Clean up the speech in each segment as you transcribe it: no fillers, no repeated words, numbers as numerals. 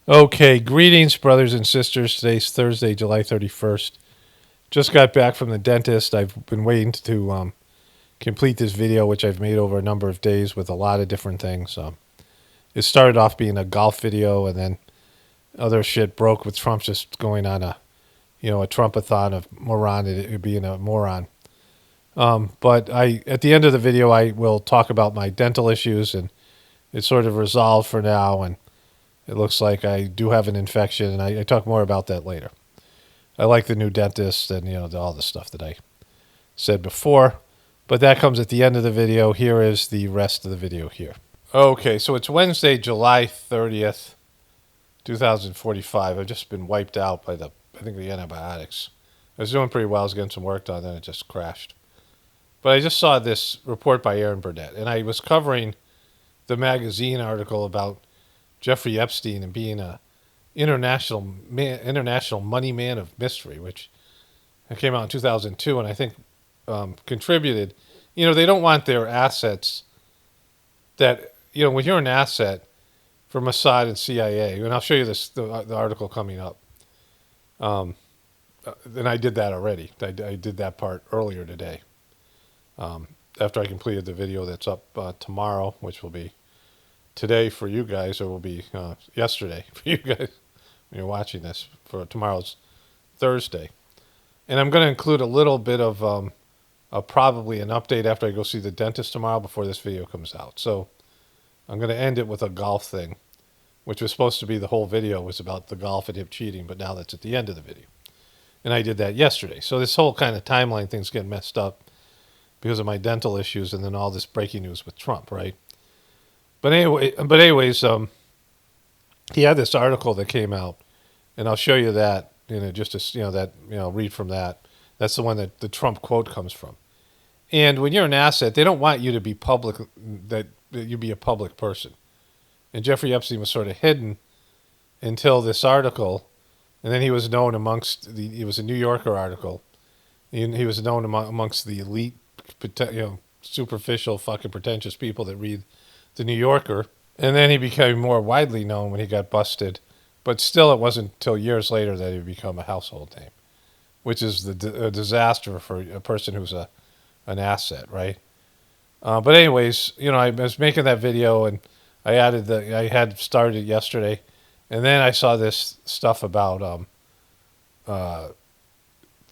Okay, greetings, brothers and sisters. Today's Thursday, July 31st. Just got back from the dentist. I've been waiting to complete this video, which I've made over a number of days with a lot of different things. It started off being a golf video, and then other shit broke with Trump just going on a Trumpathon of being a moron. But at the end of the video, I will talk about my dental issues, and it's sort of resolved for now, and it looks like I do have an infection, and I talk more about that later. I like the new dentist and, all the stuff that I said before. But that comes at the end of the video. Here is the rest of the video here. Okay, so it's Wednesday, July 30th, 2045. I've just been wiped out by the antibiotics. I was doing pretty well. I was getting some work done, then it just crashed. But I just saw this report by Aaron Burnett, and I was covering the magazine article about Jeffrey Epstein and being a international money man of mystery, which came out in 2002, and I think contributed. They don't want their assets that, when you're an asset for Mossad and CIA, and I'll show you the article coming up. And I did that already. I did that part earlier today. After I completed the video that's up tomorrow, which will be today for you guys, or will be yesterday for you guys when you're watching this, for tomorrow's Thursday. And I'm going to include a little bit of probably an update after I go see the dentist tomorrow before this video comes out. So I'm going to end it with a golf thing, which was supposed to be the whole video was about the golf and him cheating, but now that's at the end of the video. And I did that yesterday. So this whole kind of timeline thing's getting messed up because of my dental issues and then all this breaking news with Trump, right? But anyways, he had this article that came out, and I'll show you that, just to, read from that. That's the one that the Trump quote comes from. And when you're an asset, they don't want you to be public, that you be a public person. And Jeffrey Epstein was sort of hidden until this article, and then he was known it was a New Yorker article. He was known amongst the elite, superficial, fucking pretentious people that read the New Yorker, and then he became more widely known when he got busted. But still, it wasn't until years later that he became a household name, which is a disaster for a person who's an asset, right? But anyways, I was making that video, and I had started yesterday, and then I saw this stuff about the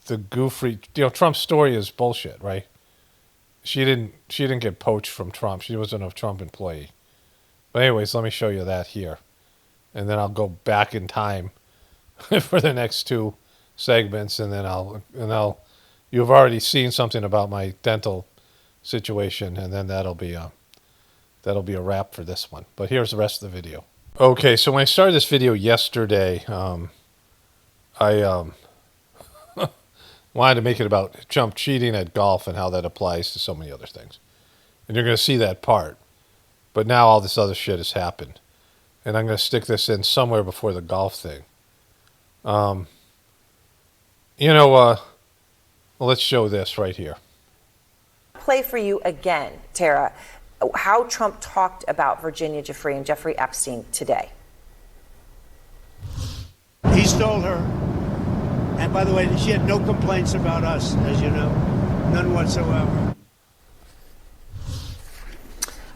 Giuffre. Trump's story is bullshit, right? She didn't get poached from Trump. She wasn't a Trump employee. But anyways, let me show you that here. And then I'll go back in time for the next two segments, and then you've already seen something about my dental situation, and then that'll be a wrap for this one. But here's the rest of the video. Okay, so when I started this video yesterday, I wanted to make it about Trump cheating at golf and how that applies to so many other things. And you're going to see that part. But now all this other shit has happened. And I'm going to stick this in somewhere before the golf thing. Well, let's show this right here. Play for you again, Tara, how Trump talked about Virginia Giuffre and Jeffrey Epstein today. He stole her. And by the way, she had no complaints about us, as you know. None whatsoever.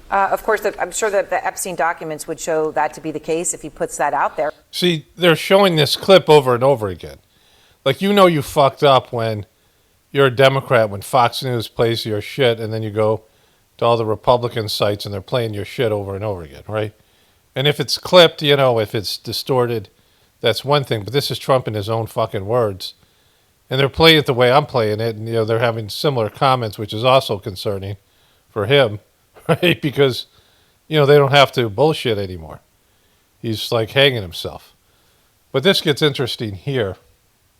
Of course, I'm sure that the Epstein documents would show that to be the case if he puts that out there. See, they're showing this clip over and over again. Like, you fucked up when you're a Democrat, when Fox News plays your shit, and then you go to all the Republican sites and they're playing your shit over and over again, right? And if it's clipped, if it's distorted, that's one thing. But this is Trump in his own fucking words. And they're playing it the way I'm playing it, and, they're having similar comments, which is also concerning for him. Right? Because, they don't have to bullshit anymore. He's like hanging himself. But this gets interesting here.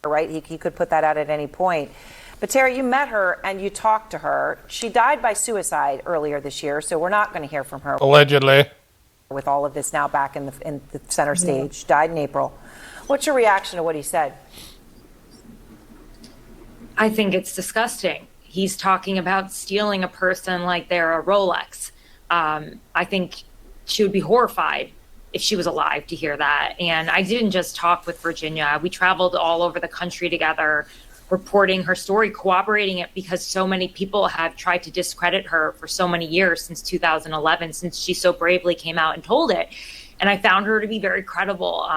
Right? He could put that out at any point. But Terry, you met her and you talked to her. She died by suicide earlier this year, so we're not going to hear from her. Allegedly. With all of this now back in the center stage. Died in April. What's your reaction to what he said? I think it's disgusting. He's talking about stealing a person like they're a Rolex. I think she would be horrified if she was alive to hear that. And I didn't just talk with Virginia. We traveled all over the country together, reporting her story, corroborating it, because so many people have tried to discredit her for so many years since 2011, since she so bravely came out and told it. And I found her to be very credible.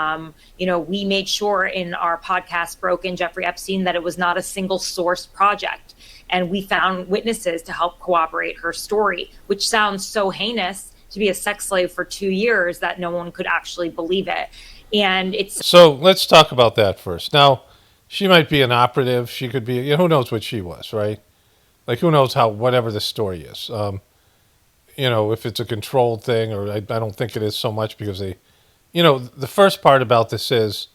We made sure in our podcast, Broken Jeffrey Epstein, that it was not a single source project. And we found witnesses to help corroborate her story, which sounds so heinous, to be a sex slave for 2 years, that no one could actually believe it. And it's... So let's talk about that first. Now, she might be an operative. She could be, who knows what she was, right? Like, who knows how, whatever the story is. If it's a controlled thing, or I don't think it is so much, because the first part about this is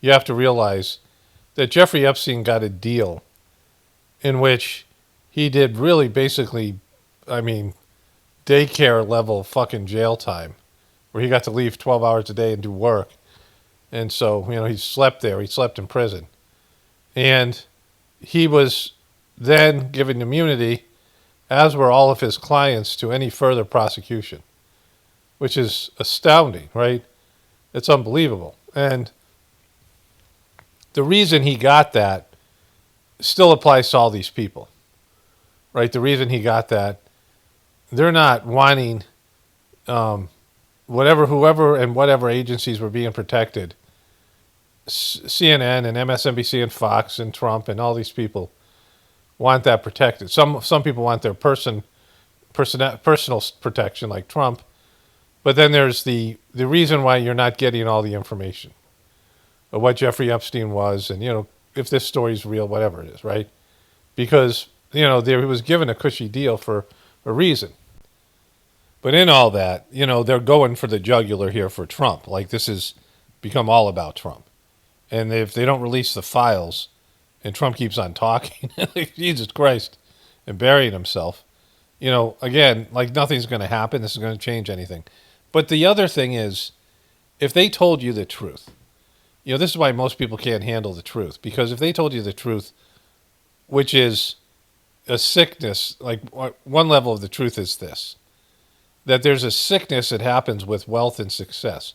you have to realize that Jeffrey Epstein got a deal in which he did really basically, daycare level fucking jail time, where he got to leave 12 hours a day and do work. And so, he slept there. He slept in prison. And he was then given immunity, as were all of his clients, to any further prosecution, which is astounding, right? It's unbelievable. And the reason he got that still applies to all these people, right? The reason he got that, they're not wanting whoever and whatever agencies were being protected. CNN and MSNBC and Fox and Trump and all these people want that protected. Some people want their personal protection, like Trump. But then there's the reason why you're not getting all the information of what Jeffrey Epstein was, and if this story's real, whatever it is, right? Because he was given a cushy deal for a reason. But in all that, they're going for the jugular here for Trump. Like, this has become all about Trump. And if they don't release the files, and Trump keeps on talking, like, Jesus Christ, and burying himself, again, like, nothing's going to happen. This is going to change anything. But the other thing is, if they told you the truth, this is why most people can't handle the truth. Because if they told you the truth, which is a sickness, like, one level of the truth is this, that there's a sickness that happens with wealth and success.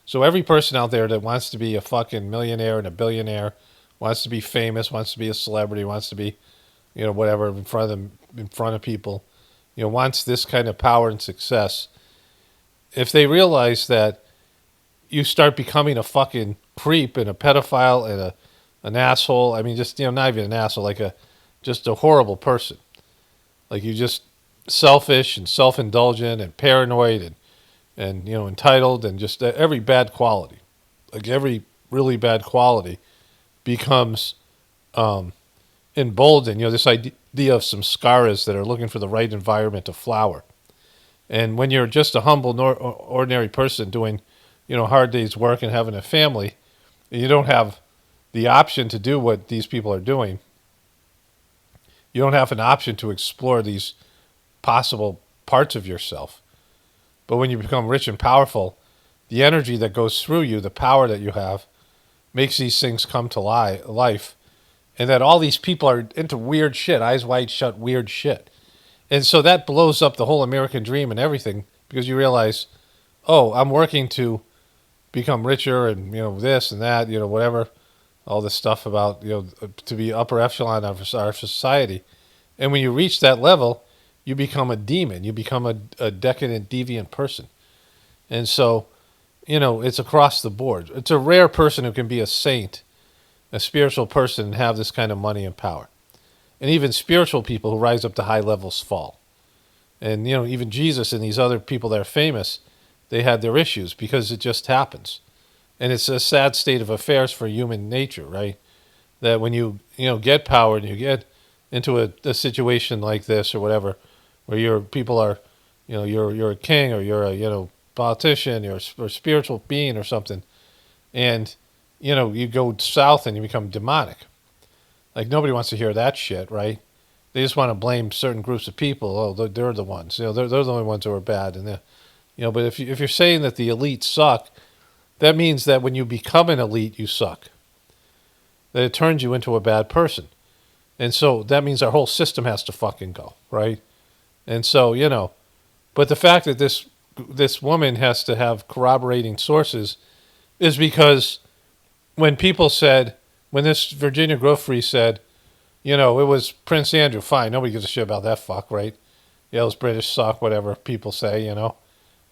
So every person out there that wants to be a fucking millionaire and a billionaire, wants to be famous, wants to be a celebrity, wants to be, whatever, in front of people, wants this kind of power and success. If they realize that you start becoming a fucking creep and a pedophile and an asshole, just, not even an asshole, like just a horrible person. Like, you just selfish and self-indulgent and paranoid and entitled, and just every bad quality, like every really bad quality becomes emboldened. This idea of some scaras that are looking for the right environment to flower. And when you're just a humble, ordinary person doing, hard day's work and having a family, and you don't have the option to do what these people are doing, you don't have an option to explore these possible parts of yourself. But when you become rich and powerful, the energy that goes through you, the power that you have, makes these things come to life. And that all these people are into weird shit, eyes wide shut, weird shit. And so that blows up the whole American dream and everything, because you realize, oh, I'm working to become richer and, this and that, whatever, all this stuff about, to be upper echelon of our society. And when you reach that level, you become a demon. You become a decadent, deviant person. And so, it's across the board. It's a rare person who can be a saint, a spiritual person, and have this kind of money and power. And even spiritual people who rise up to high levels fall. And, even Jesus and these other people that are famous, they had their issues, because it just happens. And it's a sad state of affairs for human nature, right? That when you, get power and you get into a situation like this or whatever, where people are, you're a king, or you're a, politician, you're a spiritual being or something, and, you go south and you become demonic. Like, nobody wants to hear that shit, right? They just want to blame certain groups of people. Oh, they're the ones. They're the only ones who are bad. And but if you're saying that the elite suck, that means that when you become an elite, you suck. That it turns you into a bad person. And so that means our whole system has to fucking go, right? And so, but the fact that this this woman has to have corroborating sources is because when people said, when this Virginia Giuffre said, it was Prince Andrew, fine, nobody gives a shit about that fuck, right? Yeah, those British suck, whatever people say,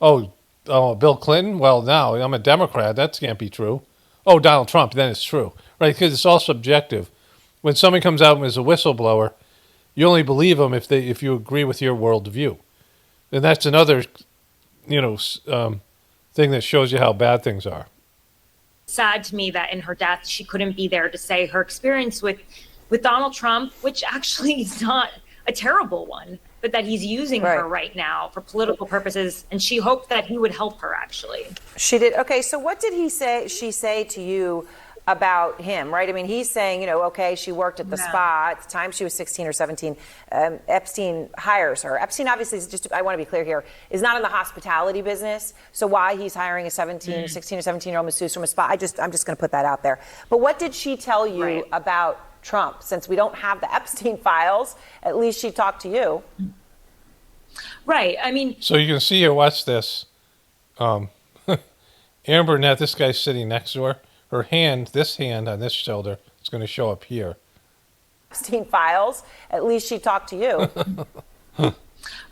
Oh, Bill Clinton? Well, now I'm a Democrat. That can't be true. Oh, Donald Trump, then it's true, right? Because it's all subjective. When somebody comes out as a whistleblower, you only believe them if you agree with your worldview. And that's another, thing that shows you how bad things are. Sad to me that in her death, she couldn't be there to say her experience with Donald Trump, which actually is not a terrible one, but that he's using her right now for political purposes. And she hoped that he would help her, actually. She did. Okay, so what did she say to you about him, right? I mean, he's saying, okay, she worked at the spa. At the time she was 16 or 17. Epstein hires her. Epstein obviously is just, I want to be clear here, is not in the hospitality business. So why he's hiring a 16 or 17-year-old masseuse from a spa, I'm just going to put that out there. But what did she tell you about Trump? Since we don't have the Epstein files, at least she talked to you. Right. I mean, so you can see here, watch this. Aaron Burnett, this guy's sitting next to her. Her hand, this hand on this shoulder, is going to show up here. Epstein files, at least she talked to you.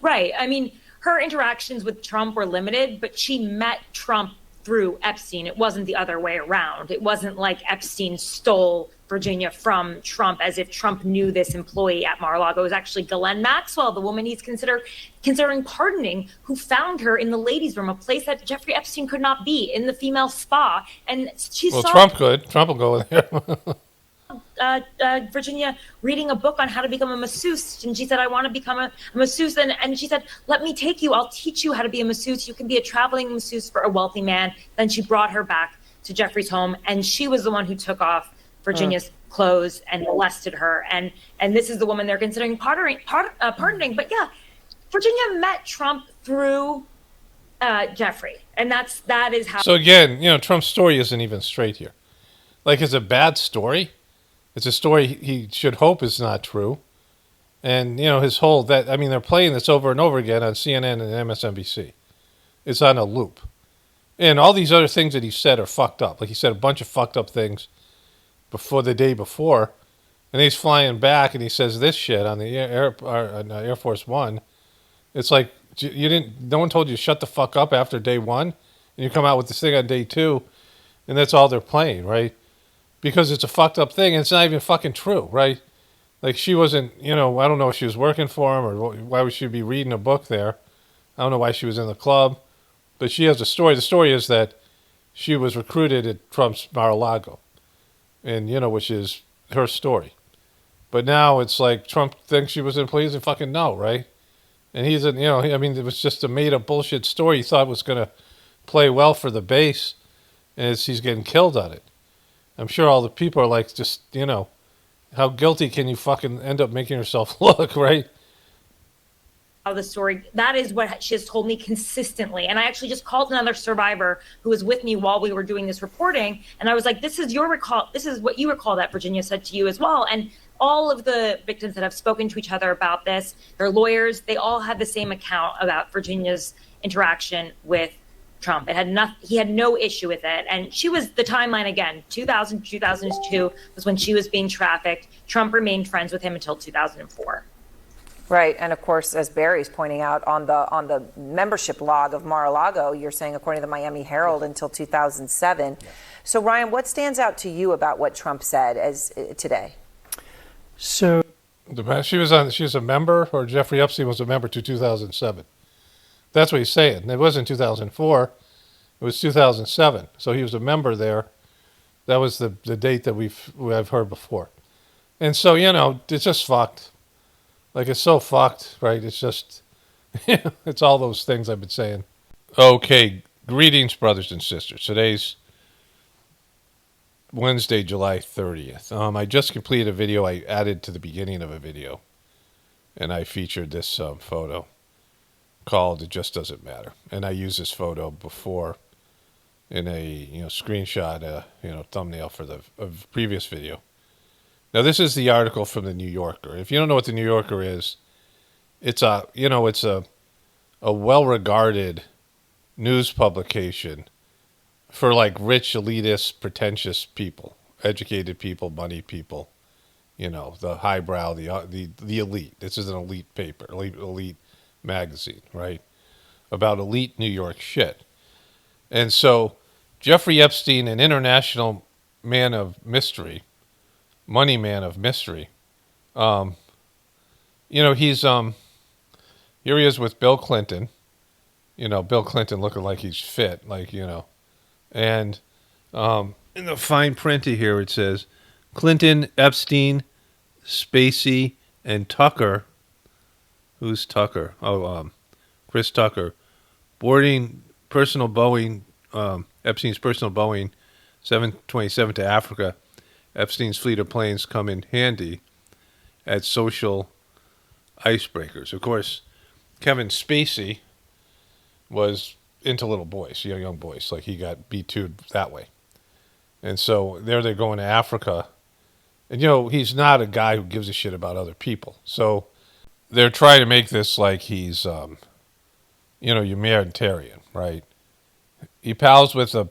Right. I mean, her interactions with Trump were limited, but she met Trump through Epstein. It wasn't the other way around. It wasn't like Epstein stole Virginia from Trump as if Trump knew this employee at Mar-a-Lago. It was actually Ghislaine Maxwell, the woman he's considering pardoning, who found her in the ladies' room, a place that Jeffrey Epstein could not be, in the female spa. And she saw Trump could. Trump will go there. Virginia reading a book on how to become a masseuse, and she said, I want to become a masseuse, and she said, let me take you, I'll teach you how to be a masseuse. You can be a traveling masseuse for a wealthy man. Then she brought her back to Jeffrey's home, and she was the one who took off Virginia's clothes and molested her, and this is the woman they're considering pardoning. But yeah, Virginia met Trump through Jeffrey, and that is how. So again, Trump's story isn't even straight here. Like, it's a bad story. It's a story he should hope is not true. And, his whole, they're playing this over and over again on CNN and MSNBC. It's on a loop. And all these other things that he said are fucked up. Like, he said a bunch of fucked up things before the day before. And he's flying back and he says this shit on the Air Force One. It's like, no one told you to shut the fuck up after day one. And you come out with this thing on day two. And that's all they're playing, right? Because it's a fucked up thing, and it's not even fucking true, right? Like, she wasn't, I don't know if she was working for him or why would she be reading a book there. I don't know why she was in the club, but she has a story. The story is that she was recruited at Trump's Mar-a-Lago, and, which is her story. But now it's like Trump thinks she was in police and fucking no, right? And he's, it was just a made-up bullshit story he thought was going to play well for the base, and he's getting killed on it. I'm sure all the people are like, just, how guilty can you fucking end up making yourself look, right? The story, that is what she has told me consistently. And I actually just called another survivor who was with me while we were doing this reporting. And I was like, this is what you recall that Virginia said to you as well. And all of the victims that have spoken to each other about this, their lawyers, they all had the same account about Virginia's interaction with Trump. He had no issue with it. And she was, the timeline again, 2000 to 2002 was when she was being trafficked. Trump remained friends with him until 2004. Right. And of course, as Barry's pointing out, on the membership log of Mar-a-Lago, you're saying, according to the Miami Herald, until 2007. Yeah. So Ryan, what stands out to you about what Trump said today? So she was a member, or Jeffrey Epstein was a member to 2007. That's what he's saying. It wasn't 2004. It was 2007. So he was a member there. That was the date that I've heard before. And so, it's just fucked. Like, it's so fucked, right? It's just, it's all those things I've been saying. Okay, greetings, brothers and sisters. Today's Wednesday, July 30th. I just completed a video I added to the beginning of a video. And I featured this photo called It Just Doesn't Matter. And I used this photo before in a screenshot, thumbnail for the previous video. Now, this is the article from the New Yorker. If you don't know what the New Yorker is, it's a well-regarded news publication for like rich, elitist, pretentious people, educated people, money people. The highbrow, the elite. This is an elite paper, elite magazine, right? About elite New York shit. And so Jeffrey Epstein, an international man of mystery, money man of mystery, he's here he is with Bill Clinton. Bill Clinton looking like he's fit, and in the fine print here it says Clinton, Epstein, Spacey, and Tucker. Who's Tucker? Chris Tucker, boarding personal Boeing, Epstein's personal Boeing 727 to Africa. Epstein's fleet of planes come in handy as social icebreakers. Of course, Kevin Spacey was into little boys, young boys. Like he got B2'd that way. And so there they're going to Africa. And, he's not a guy who gives a shit about other people. So they're trying to make this like he's, humanitarian, right? He pals with a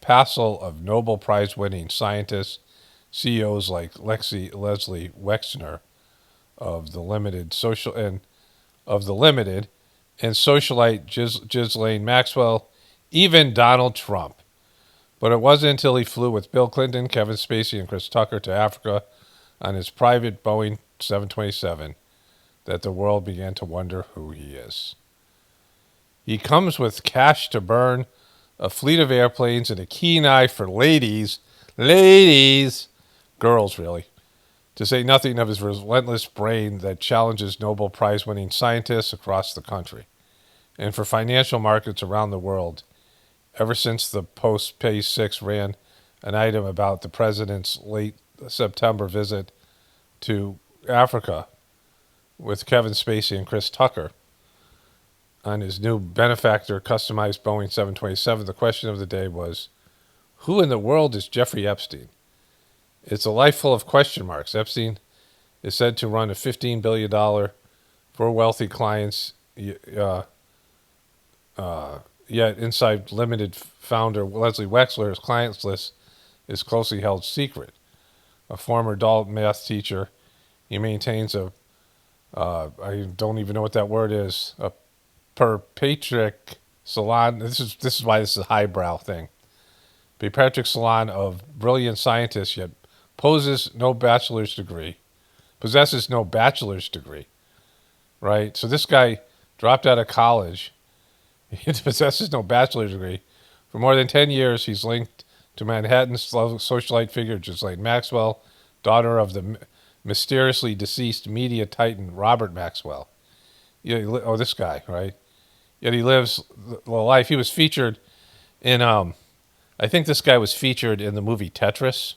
passel of Nobel Prize winning scientists, CEOs like Leslie Wexner of the Limited and socialite Ghislaine Maxwell, even Donald Trump. But it wasn't until he flew with Bill Clinton, Kevin Spacey, and Chris Tucker to Africa on his private Boeing 727 that the world began to wonder who he is. He comes with cash to burn, a fleet of airplanes, and a keen eye for ladies, girls really, to say nothing of his relentless brain that challenges Nobel Prize-winning scientists across the country, and for financial markets around the world. Ever since the Post Page 6 ran an item about the president's late September visit to Africa with Kevin Spacey and Chris Tucker on his new benefactor customized Boeing 727, the question of the day was, who in the world is Jeffrey Epstein? It's a life full of question marks. Epstein is said to run a $15 billion for wealthy clients, yet inside Limited founder Leslie Wexler's clients list is closely held secret. A former adult math teacher, he maintains I don't even know what that word is, a Patrick salon. This is why this is a highbrow thing. Patrick salon of brilliant scientists, yet possesses no bachelor's degree, right? So this guy dropped out of college. He possesses no bachelor's degree. For more than 10 years, he's linked to Manhattan's socialite figure Ghislaine Maxwell, daughter of the mysteriously deceased media titan Robert Maxwell. This guy, right? Yet he lives the life. He was featured in, I think this guy was featured in the movie Tetris.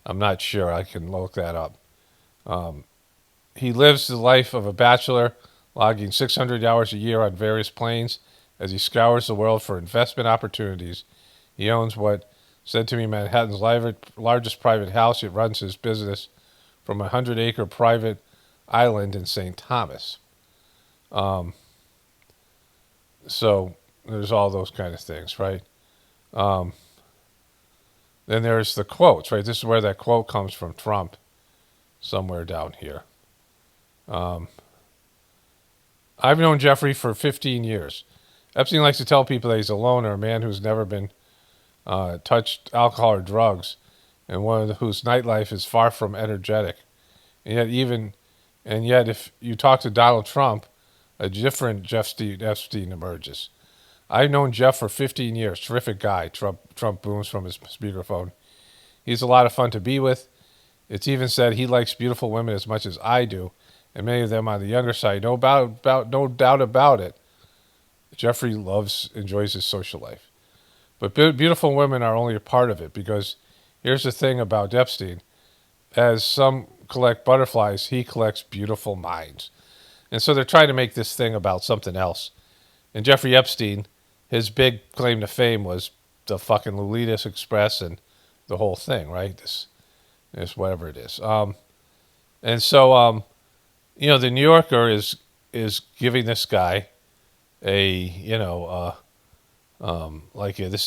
I'm not sure. I can look that up. He lives the life of a bachelor, logging 600 hours a year on various planes as he scours the world for investment opportunities. He owns what said to me Manhattan's largest private house. It runs his business from a 100-acre private island in St. Thomas. So there's all those kind of things, right? Then there's the quotes, right? This is where that quote comes from Trump, somewhere down here. I've known Jeffrey for 15 years. Epstein likes to tell people that he's a loner, a man who's never been touched alcohol or drugs, and whose nightlife is far from energetic. And yet if you talk to Donald Trump, a different Jeff Epstein emerges. I've known Jeff for 15 years. Terrific guy, Trump booms from his speakerphone. He's a lot of fun to be with. It's even said he likes beautiful women as much as I do, and many of them on the younger side. No doubt about it. Jeffrey enjoys his social life. But beautiful women are only a part of it, because here's the thing about Epstein. As some collect butterflies, he collects beautiful minds. And so they're trying to make this thing about something else. And Jeffrey Epstein, his big claim to fame was the fucking Lolita Express and the whole thing, right? This whatever it is. And so, the New Yorker is giving this guy this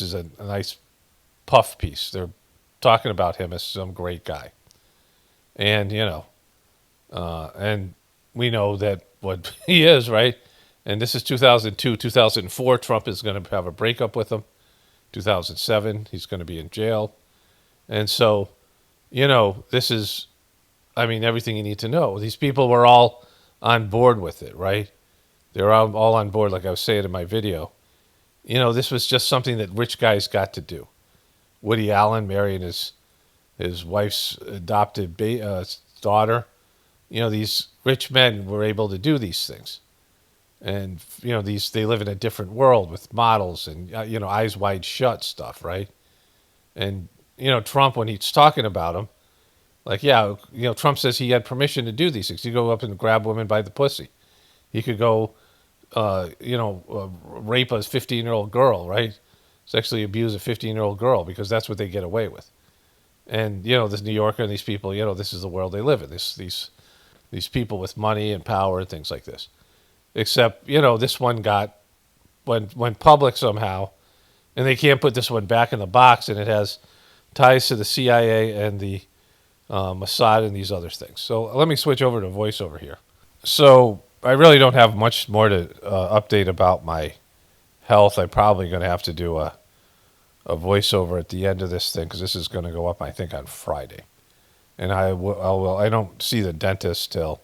is a nice puff piece. They're talking about him as some great guy. And, and we know that what he is, right? And this is 2002, 2004. Trump is going to have a breakup with him. 2007, he's going to be in jail. And so, this is, everything you need to know. These people were all on board with it, right? They're all on board, like I was saying in my video. This was just something that rich guys got to do. Woody Allen marrying his wife's adopted daughter. These rich men were able to do these things. And, they live in a different world with models and, eyes wide shut stuff, right? And, Trump, when he's talking about them, Trump says he had permission to do these things. He could go up and grab women by the pussy. He could go, rape a 15-year-old girl, right? Sexually abuse a 15-year-old girl because that's what they get away with. And, this New Yorker and these people, this is the world they live in. These people with money and power and things like this. Except, this one went public somehow, and they can't put this one back in the box, and it has ties to the CIA and the Mossad and these other things. So let me switch over to voiceover here. So I really don't have much more to update about my health. I'm probably going to have to do a voiceover at the end of this thing because this is going to go up, I think, on Friday. And I don't see the dentist till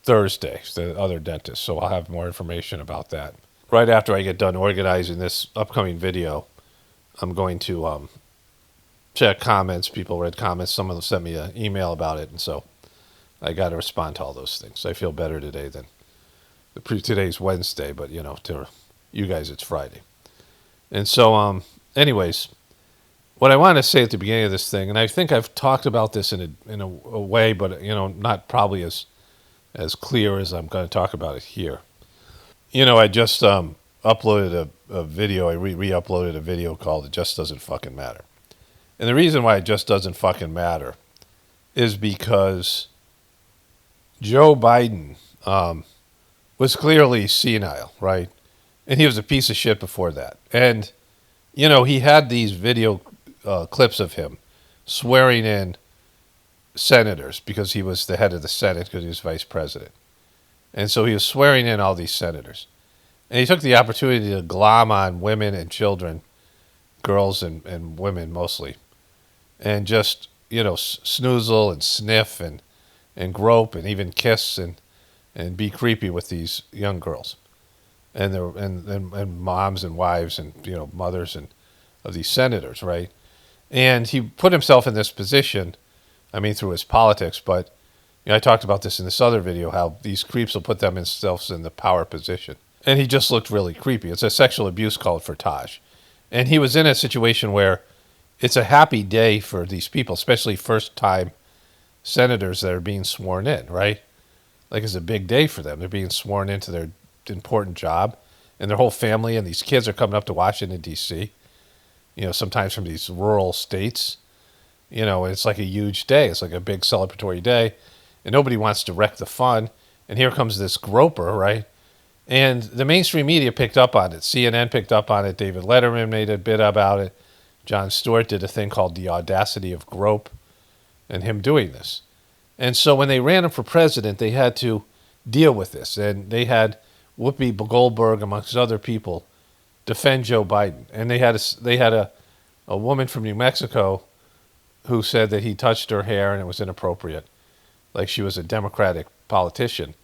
Thursday, the other dentist, so I'll have more information about that. Right after I get done organizing this upcoming video, I'm going to check comments. People read comments. Some of them sent me an email about it, and so I got to respond to all those things. I feel better today than today's Wednesday, but to you guys it's Friday. And so, anyways, what I want to say at the beginning of this thing, and I think I've talked about this in a way, but not probably as clear as I'm going to talk about it here. I just uploaded a video. I re-uploaded a video called "It Just Doesn't Fucking Matter," and the reason why it just doesn't fucking matter is because Joe Biden was clearly senile, right? And he was a piece of shit before that. And, he had these video clips of him swearing in senators because he was the head of the Senate because he was vice president. And so he was swearing in all these senators. And he took the opportunity to glom on women and children, girls and women mostly, and just, snoozle and sniff and grope and even kiss and be creepy with these young girls and their and moms and wives and mothers and of these senators, right? And he put himself in this position, through his politics, but I talked about this in this other video, how these creeps will put themselves in the power position. And he just looked really creepy. It's a sexual abuse called Fertage. And he was in a situation where it's a happy day for these people, especially first-time senators that are being sworn in, right? Like it's a big day for them. They're being sworn into their important job, and their whole family and these kids are coming up to Washington, D.C., sometimes from these rural states. It's like a huge day. It's like a big celebratory day, and nobody wants to wreck the fun. And here comes this groper, right? And the mainstream media picked up on it. CNN picked up on it. David Letterman made a bit about it. Jon Stewart did a thing called The Audacity of Grope and him doing this. And so when they ran him for president, they had to deal with this. And they had Whoopi Goldberg, amongst other people, defend Joe Biden. And they had a woman from New Mexico who said that he touched her hair and it was inappropriate, like she was a Democratic politician.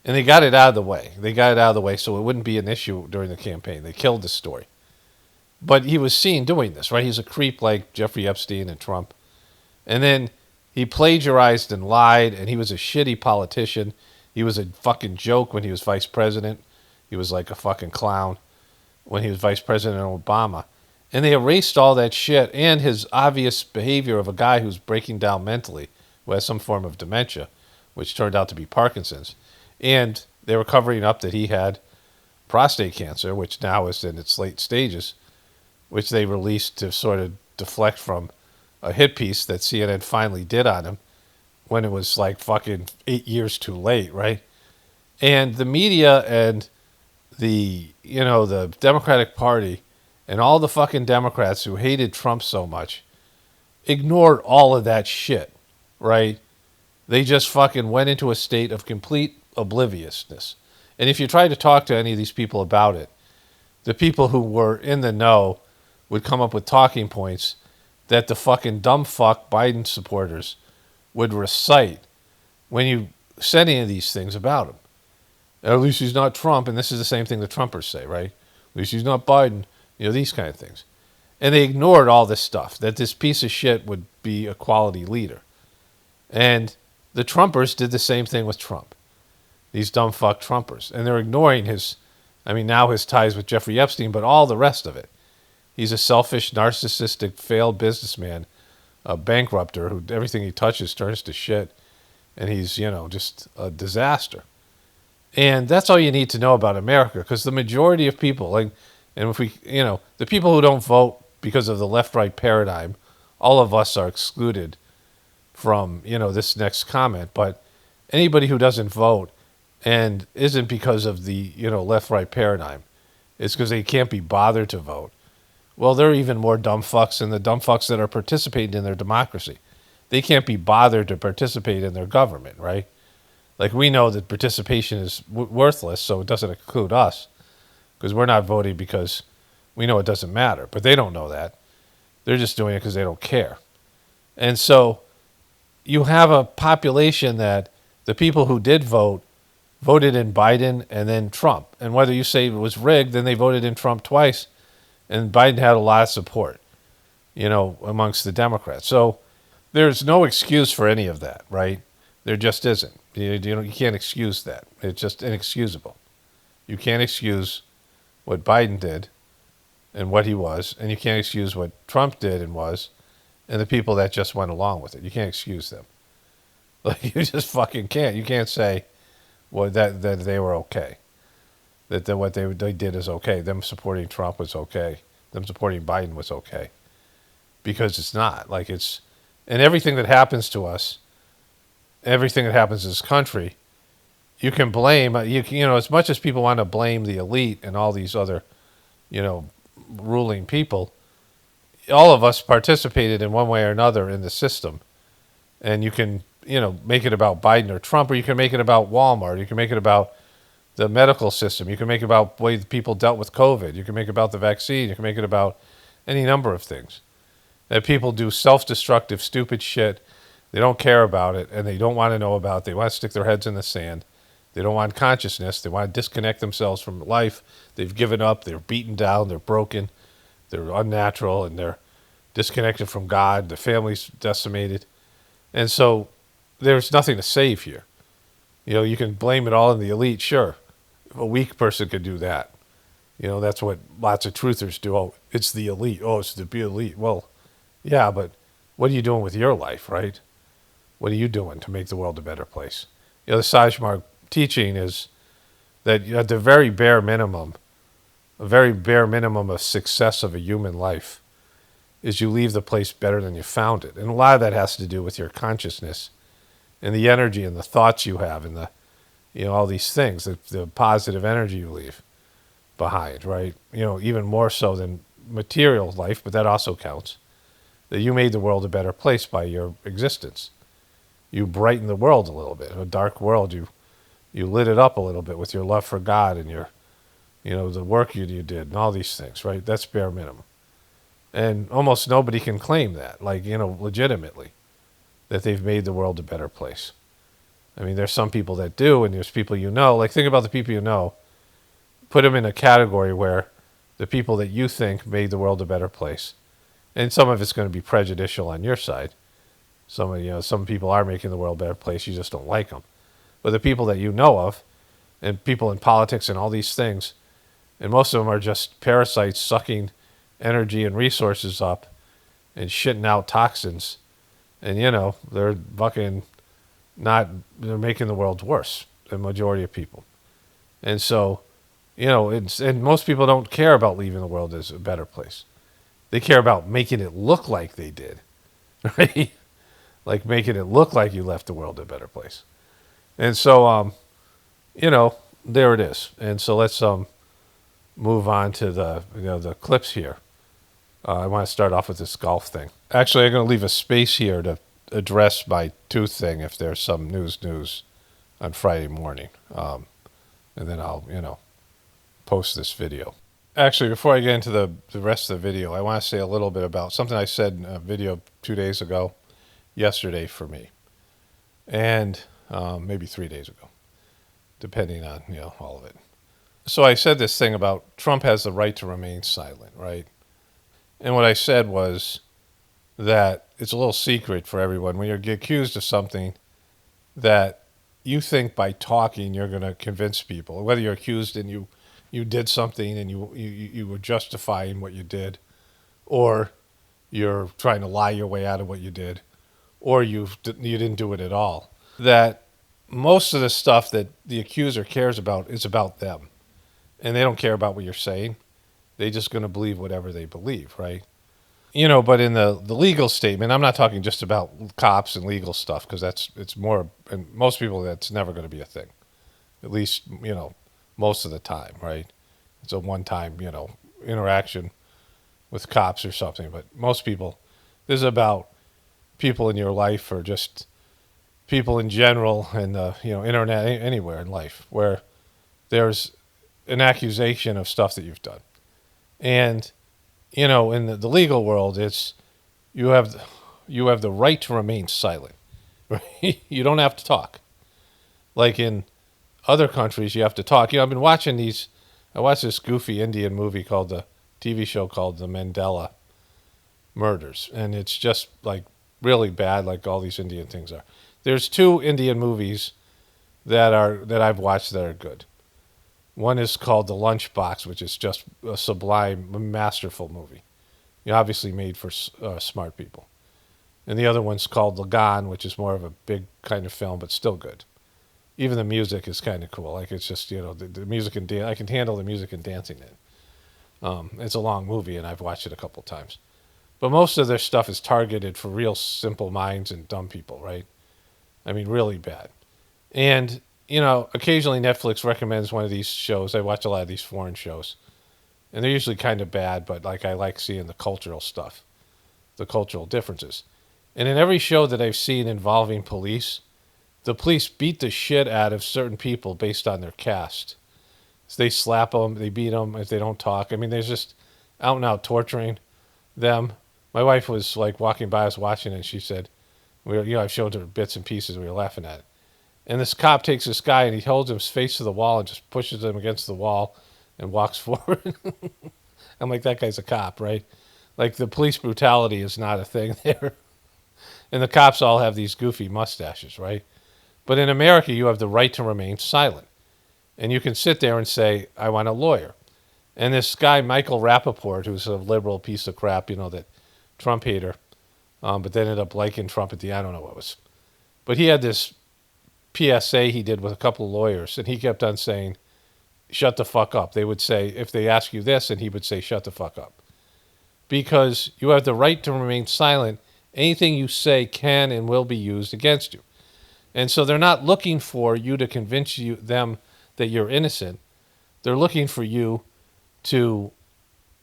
And they got it out of the way. They got it out of the way so it wouldn't be an issue during the campaign. They killed the story. But he was seen doing this, right? He's a creep like Jeffrey Epstein and Trump. And then he plagiarized and lied, and he was a shitty politician. He was a fucking joke when he was vice president. He was like a fucking clown when he was vice president Obama. And they erased all that shit and his obvious behavior of a guy who's breaking down mentally, who has some form of dementia, which turned out to be Parkinson's. And they were covering up that he had prostate cancer, which now is in its late stages, which they released to sort of deflect from a hit piece that CNN finally did on him when it was like fucking 8 years too late, right? And the media and the Democratic Party and all the fucking Democrats who hated Trump so much ignored all of that shit, right? They just fucking went into a state of complete obliviousness. And if you try to talk to any of these people about it, the people who were in the know would come up with talking points that the fucking dumb fuck Biden supporters would recite when you said any of these things about him. At least he's not Trump, and this is the same thing the Trumpers say, right? At least he's not Biden, these kind of things. And they ignored all this stuff, that this piece of shit would be a quality leader. And the Trumpers did the same thing with Trump. These dumb fuck Trumpers. And they're ignoring now his ties with Jeffrey Epstein, but all the rest of it. He's a selfish, narcissistic, failed businessman, a bankrupter who everything he touches turns to shit. And he's, just a disaster. And that's all you need to know about America, because the majority of people, and if we, the people who don't vote because of the left-right paradigm, all of us are excluded from, this next comment. But anybody who doesn't vote and isn't because of the, left-right paradigm, it's because they can't be bothered to vote. Well, they're even more dumb fucks than the dumb fucks that are participating in their democracy. They can't be bothered to participate in their government, right? Like, we know that participation is worthless, so it doesn't include us, because we're not voting because we know it doesn't matter. But they don't know that. They're just doing it because they don't care. And so you have a population that the people who did vote voted in Biden and then Trump. And whether you say it was rigged, then they voted in Trump twice, and Biden had a lot of support, amongst the Democrats. So there's no excuse for any of that, right? There just isn't. You can't excuse that. It's just inexcusable. You can't excuse what Biden did and what he was, and you can't excuse what Trump did and was, and the people that just went along with it. You can't excuse them. Like, you just fucking can't. You can't say, well, that they were okay. That what they did is okay. Them supporting Trump was okay. Them supporting Biden was okay. Because it's not. And everything that happens to us, everything that happens in this country, you can blame, as much as people want to blame the elite and all these other, ruling people, all of us participated in one way or another in the system. And you can, make it about Biden or Trump, or you can make it about Walmart. You can make it about the medical system. You can make it about the way people dealt with COVID. You can make it about the vaccine. You can make it about any number of things. That people do self-destructive, stupid shit. They don't care about it, and they don't want to know about it. They want to stick their heads in the sand. They don't want consciousness. They want to disconnect themselves from life. They've given up. They're beaten down. They're broken. They're unnatural, and they're disconnected from God. The family's decimated. And so there's nothing to save here. You can blame it all on the elite, sure. A weak person could do that. That's what lots of truthers do. Oh, it's the elite. Oh, it's the elite. Well, yeah, but what are you doing with your life, right? What are you doing to make the world a better place? The Sajmark teaching is that at the very bare minimum, a very bare minimum of success of a human life is you leave the place better than you found it. And a lot of that has to do with your consciousness and the energy and the thoughts you have and all these things, the positive energy you leave behind, right? Even more so than material life, but that also counts. That you made the world a better place by your existence. You brightened the world a little bit. In a dark world, you lit it up a little bit with your love for God and your, the work you did and all these things, right? That's bare minimum. And almost nobody can claim that, legitimately, that they've made the world a better place. I mean, there's some people that do, and there's people think about the people you know, put them in a category where the people that you think made the world a better place. And some of it's going to be prejudicial on your side. Some people are making the world a better place. You just don't like them. But the people that you know of, and people in politics and all these things, and most of them are just parasites sucking energy and resources up and shitting out toxins. And, they're fucking they're making the world worse, the majority of people. And so, and most people don't care about leaving the world as a better place. They care about making it look like they did, right? Like making it look like you left the world a better place. And so, there it is. And so let's move on to the clips here. I want to start off with this golf thing. Actually, I'm going to leave a space here to address my tooth thing if there's some news on Friday morning. And then I'll, post this video. Actually, before I get into the rest of the video, I want to say a little bit about something I said in a video 2 days ago, yesterday for me, and maybe 3 days ago, depending on, all of it. So I said this thing about Trump has the right to remain silent, right? And what I said was that it's a little secret for everyone. When you get accused of something that you think by talking you're going to convince people, whether you're accused and you did something and you were justifying what you did, or you're trying to lie your way out of what you did, or you didn't do it at all, that most of the stuff that the accuser cares about is about them. And they don't care about what you're saying. They're just going to believe whatever they believe, right? But in the legal statement, I'm not talking just about cops and legal stuff, because it's more, and most people, that's never going to be a thing. At least, most of the time, right? It's a one-time, interaction with cops or something. But most people, this is about people in your life, or just people in general, and the internet, anywhere in life, where there's an accusation of stuff that you've done. And in the legal world, it's you have the right to remain silent. Right? You don't have to talk. Like in other countries, you have to talk. I've been watching these. I watched this goofy Indian movie called the TV show called The Mandela Murders, and it's just like really bad, like all these Indian things are. There's 2 Indian movies that I've watched that are good. One is called The Lunchbox, which is just a sublime, masterful movie. Obviously made for smart people. And the other one's called Lagan, which is more of a big kind of film, but still good. Even the music is kind of cool. Like, it's just, the music and I can handle the music and dancing in it. It's a long movie, and I've watched it a couple times. But most of their stuff is targeted for real simple minds and dumb people, right? I mean, really bad. And occasionally Netflix recommends one of these shows. I watch a lot of these foreign shows. And they're usually kind of bad, but I like seeing the cultural stuff, the cultural differences. And in every show that I've seen involving police, the police beat the shit out of certain people based on their caste. So they slap them, they beat them if they don't talk. I mean, there's just out and out torturing them. My wife was like walking by us watching it, and she said, I've showed her bits and pieces, we were laughing at it. And this cop takes this guy and he holds him face to the wall and just pushes him against the wall and walks forward. I'm like, that guy's a cop, right? Like, the police brutality is not a thing there. And the cops all have these goofy mustaches, right? But in America, you have the right to remain silent. And you can sit there and say, I want a lawyer. And this guy, Michael Rappaport, who's a liberal piece of crap, that Trump hater, but then ended up liking Trump at the end, I don't know what it was. But he had this PSA he did with a couple of lawyers, and he kept on saying, shut the fuck up. They would say, if they ask you this, and he would say, shut the fuck up. Because you have the right to remain silent. Anything you say can and will be used against you. And so they're not looking for you to convince them that you're innocent. They're looking for you to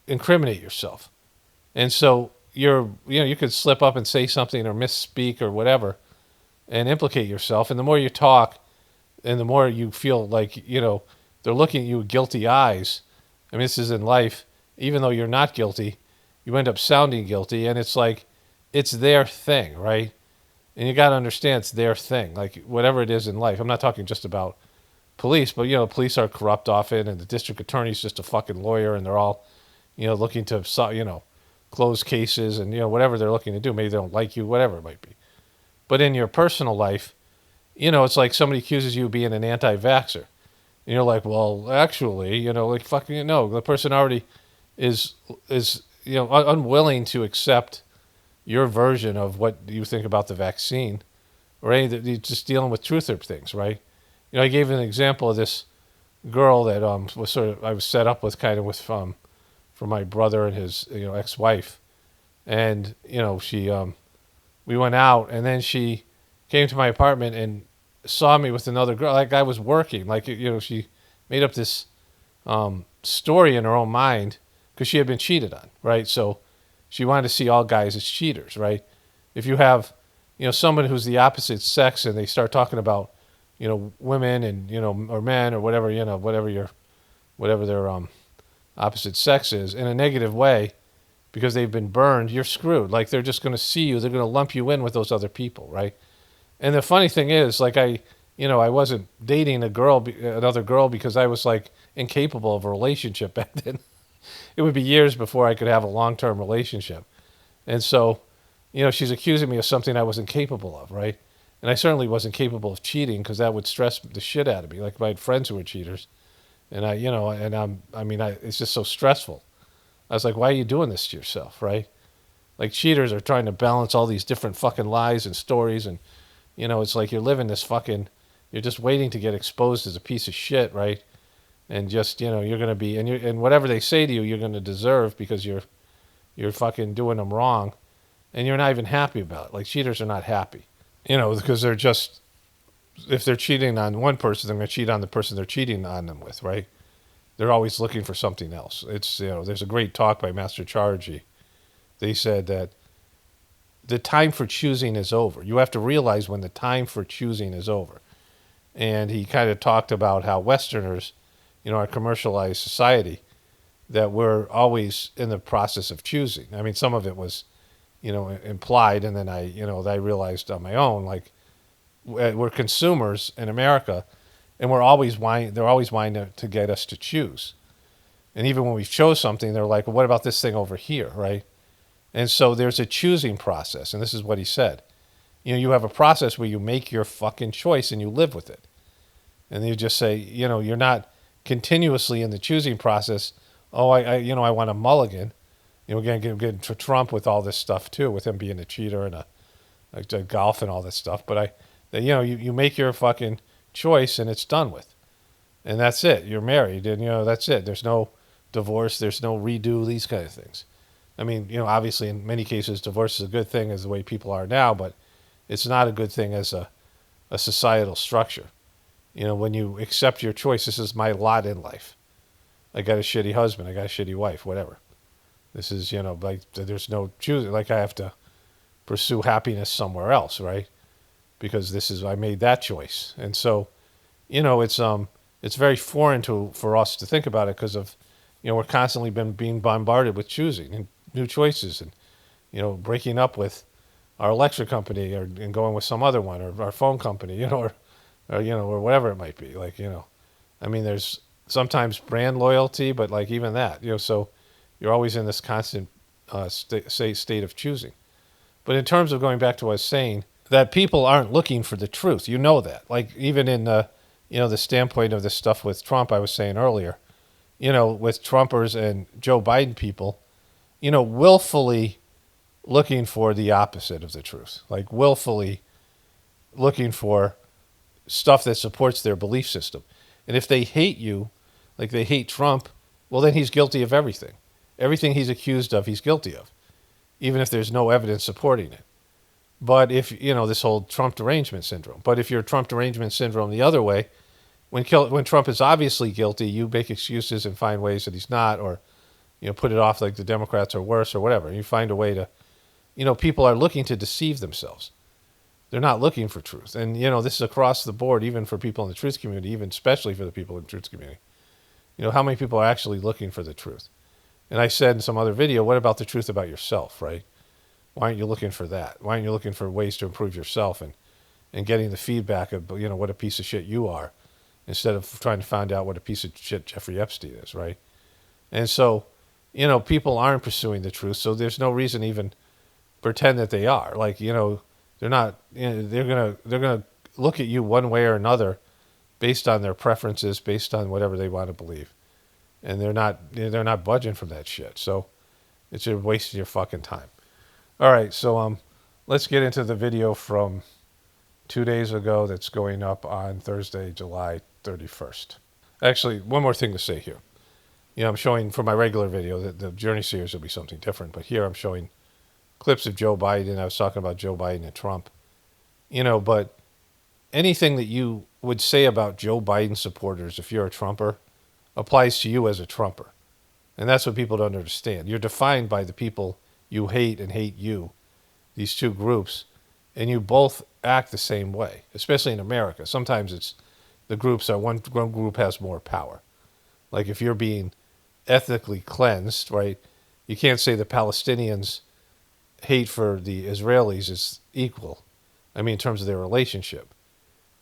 incriminate yourself. And so you could slip up and say something or misspeak or whatever and implicate yourself. And the more you talk and the more you feel like, they're looking at you with guilty eyes. I mean, this is in life. Even though you're not guilty, you end up sounding guilty. And it's like, it's their thing, right? And you got to understand it's their thing. Like, whatever it is in life. I'm not talking just about police, but, police are corrupt often, and the district attorney's just a fucking lawyer, and they're all, looking to, close cases and, whatever they're looking to do. Maybe they don't like you, whatever it might be. But in your personal life, it's like somebody accuses you of being an anti-vaxxer. And you're like, well, actually, like, fucking, no, the person already is unwilling to accept your version of what you think about the vaccine, or anything. You're just dealing with truther things, right? I gave an example of this girl that I was set up with kind of with for my brother and his ex-wife, and she we went out, and then she came to my apartment, and saw me with another girl. Like I was working. Like, she made up this story in her own mind because she had been cheated on, right? So she wanted to see all guys as cheaters, right? If you have, someone who's the opposite sex and they start talking about, women and, or men or whatever, whatever their opposite sex is in a negative way because they've been burned, you're screwed. Like they're just going to see you. They're going to lump you in with those other people, right? And the funny thing is, like I wasn't dating another girl because I was like incapable of a relationship back then. It would be years before I could have a long-term relationship. And so, she's accusing me of something I wasn't capable of, right? And I certainly wasn't capable of cheating because that would stress the shit out of me. Like I had friends who were cheaters. And it's just so stressful. I was like, why are you doing this to yourself, right? Like cheaters are trying to balance all these different fucking lies and stories. And, it's like you're living this you're just waiting to get exposed as a piece of shit, right? And just, you're going to be, and whatever they say to you, you're going to deserve because you're fucking doing them wrong. And you're not even happy about it. Like cheaters are not happy, because they're just, if they're cheating on one person, they're going to cheat on the person they're cheating on them with, right? They're always looking for something else. It's, there's a great talk by Master Charji. They said that the time for choosing is over. You have to realize when the time for choosing is over. And he kind of talked about how Westerners, our commercialized society, that we're always in the process of choosing. I mean, some of it was, implied, and then I realized on my own, like, we're consumers in America, and they're always wanting to get us to choose. And even when we chose something, they're like, well, what about this thing over here, right? And so there's a choosing process, and this is what he said. You have a process where you make your fucking choice and you live with it. And you just say, you're not continuously in the choosing process. Oh, I want a mulligan. We're going to get to Trump with all this stuff too, with him being a cheater and a golf and all this stuff. But you make your fucking choice and it's done with. And that's it. You're married and, that's it. There's no divorce. There's no redo, these kind of things. I mean, obviously in many cases, divorce is a good thing as the way people are now, but it's not a good thing as a societal structure. When you accept your choice, this is my lot in life. I got a shitty husband. I got a shitty wife, whatever. This is, like there's no choosing. Like I have to pursue happiness somewhere else, right? Because I made that choice. And so, it's very foreign for us to think about it because of, we're constantly being bombarded with choosing and new choices and, breaking up with our electric company and going with some other one or our phone company, or whatever it might be. Like, I mean, there's sometimes brand loyalty, but like even that, so you're always in this constant state of choosing. But in terms of going back to what I was saying, that people aren't looking for the truth. That. Like even in, the standpoint of this stuff with Trump, I was saying earlier, with Trumpers and Joe Biden people, willfully looking for the opposite of the truth. Like willfully looking for stuff that supports their belief system. And if they hate you, like they hate Trump, well, then he's guilty of everything. Everything he's accused of, he's guilty of, even if there's no evidence supporting it. But if, this whole Trump derangement syndrome. But if you're Trump derangement syndrome the other way, when Trump is obviously guilty, you make excuses and find ways that he's not, or, put it off like the Democrats are worse or whatever. You find a way to, people are looking to deceive themselves. They're not looking for truth. And, this is across the board, even for people in the truth community, even especially for the people in the truth community. How many people are actually looking for the truth? And I said in some other video, what about the truth about yourself, right? Why aren't you looking for that? Why aren't you looking for ways to improve yourself and getting the feedback of, what a piece of shit you are, instead of trying to find out what a piece of shit Jeffrey Epstein is, right? And so, people aren't pursuing the truth, so there's no reason to even pretend that they are. Like, they're not, they're gonna look at you one way or another based on their preferences, based on whatever they want to believe. And they're not budging from that shit. So it's just wasting your fucking time. All right, so let's get into the video from 2 days ago that's going up on Thursday, July 31st. Actually, one more thing to say here. I'm showing for my regular video that the Journey series will be something different, but here I'm showing clips of Joe Biden. I was talking about Joe Biden and Trump. But anything that you would say about Joe Biden supporters, if you're a Trumper, applies to you as a Trumper. And that's what people don't understand. You're defined by the people you hate and hate you, these two groups, and you both act the same way, especially in America. Sometimes it's the groups are one group has more power. Like if you're being ethnically cleansed, right, you can't say the Palestinians' hate for the Israelis is equal. I mean, in terms of their relationship.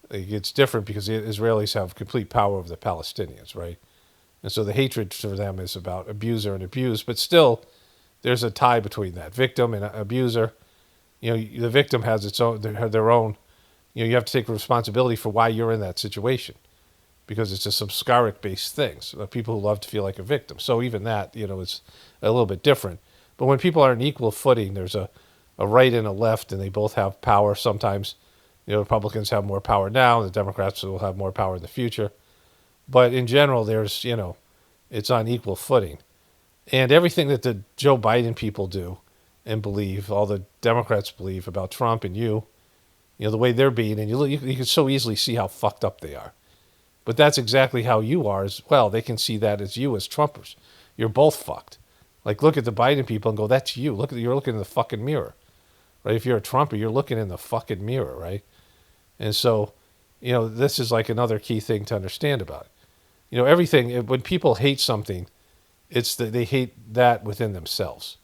It's different because the Israelis have complete power over the Palestinians, right? And so the hatred for them is about abuser and abused, but still there's a tie between that. Victim and abuser, the victim has their own, you have to take responsibility for why you're in that situation because it's a samskaric-based thing. So people who love to feel like a victim. So even that, is a little bit different. But when people are on equal footing, there's a right and a left, and they both have power. Sometimes, Republicans have more power now. The Democrats will have more power in the future. But in general, there's, it's on equal footing. And everything that the Joe Biden people do and believe, all the Democrats believe about Trump and you, the way they're being, and you can so easily see how fucked up they are. But that's exactly how you are as well. They can see that as you as Trumpers. You're both fucked. Like, look at the Biden people and go, that's you. You're looking in the fucking mirror, right? If you're a Trumper, you're looking in the fucking mirror, right? And so, this is like another key thing to understand about it. Everything, when people hate something, it's that they hate that within themselves.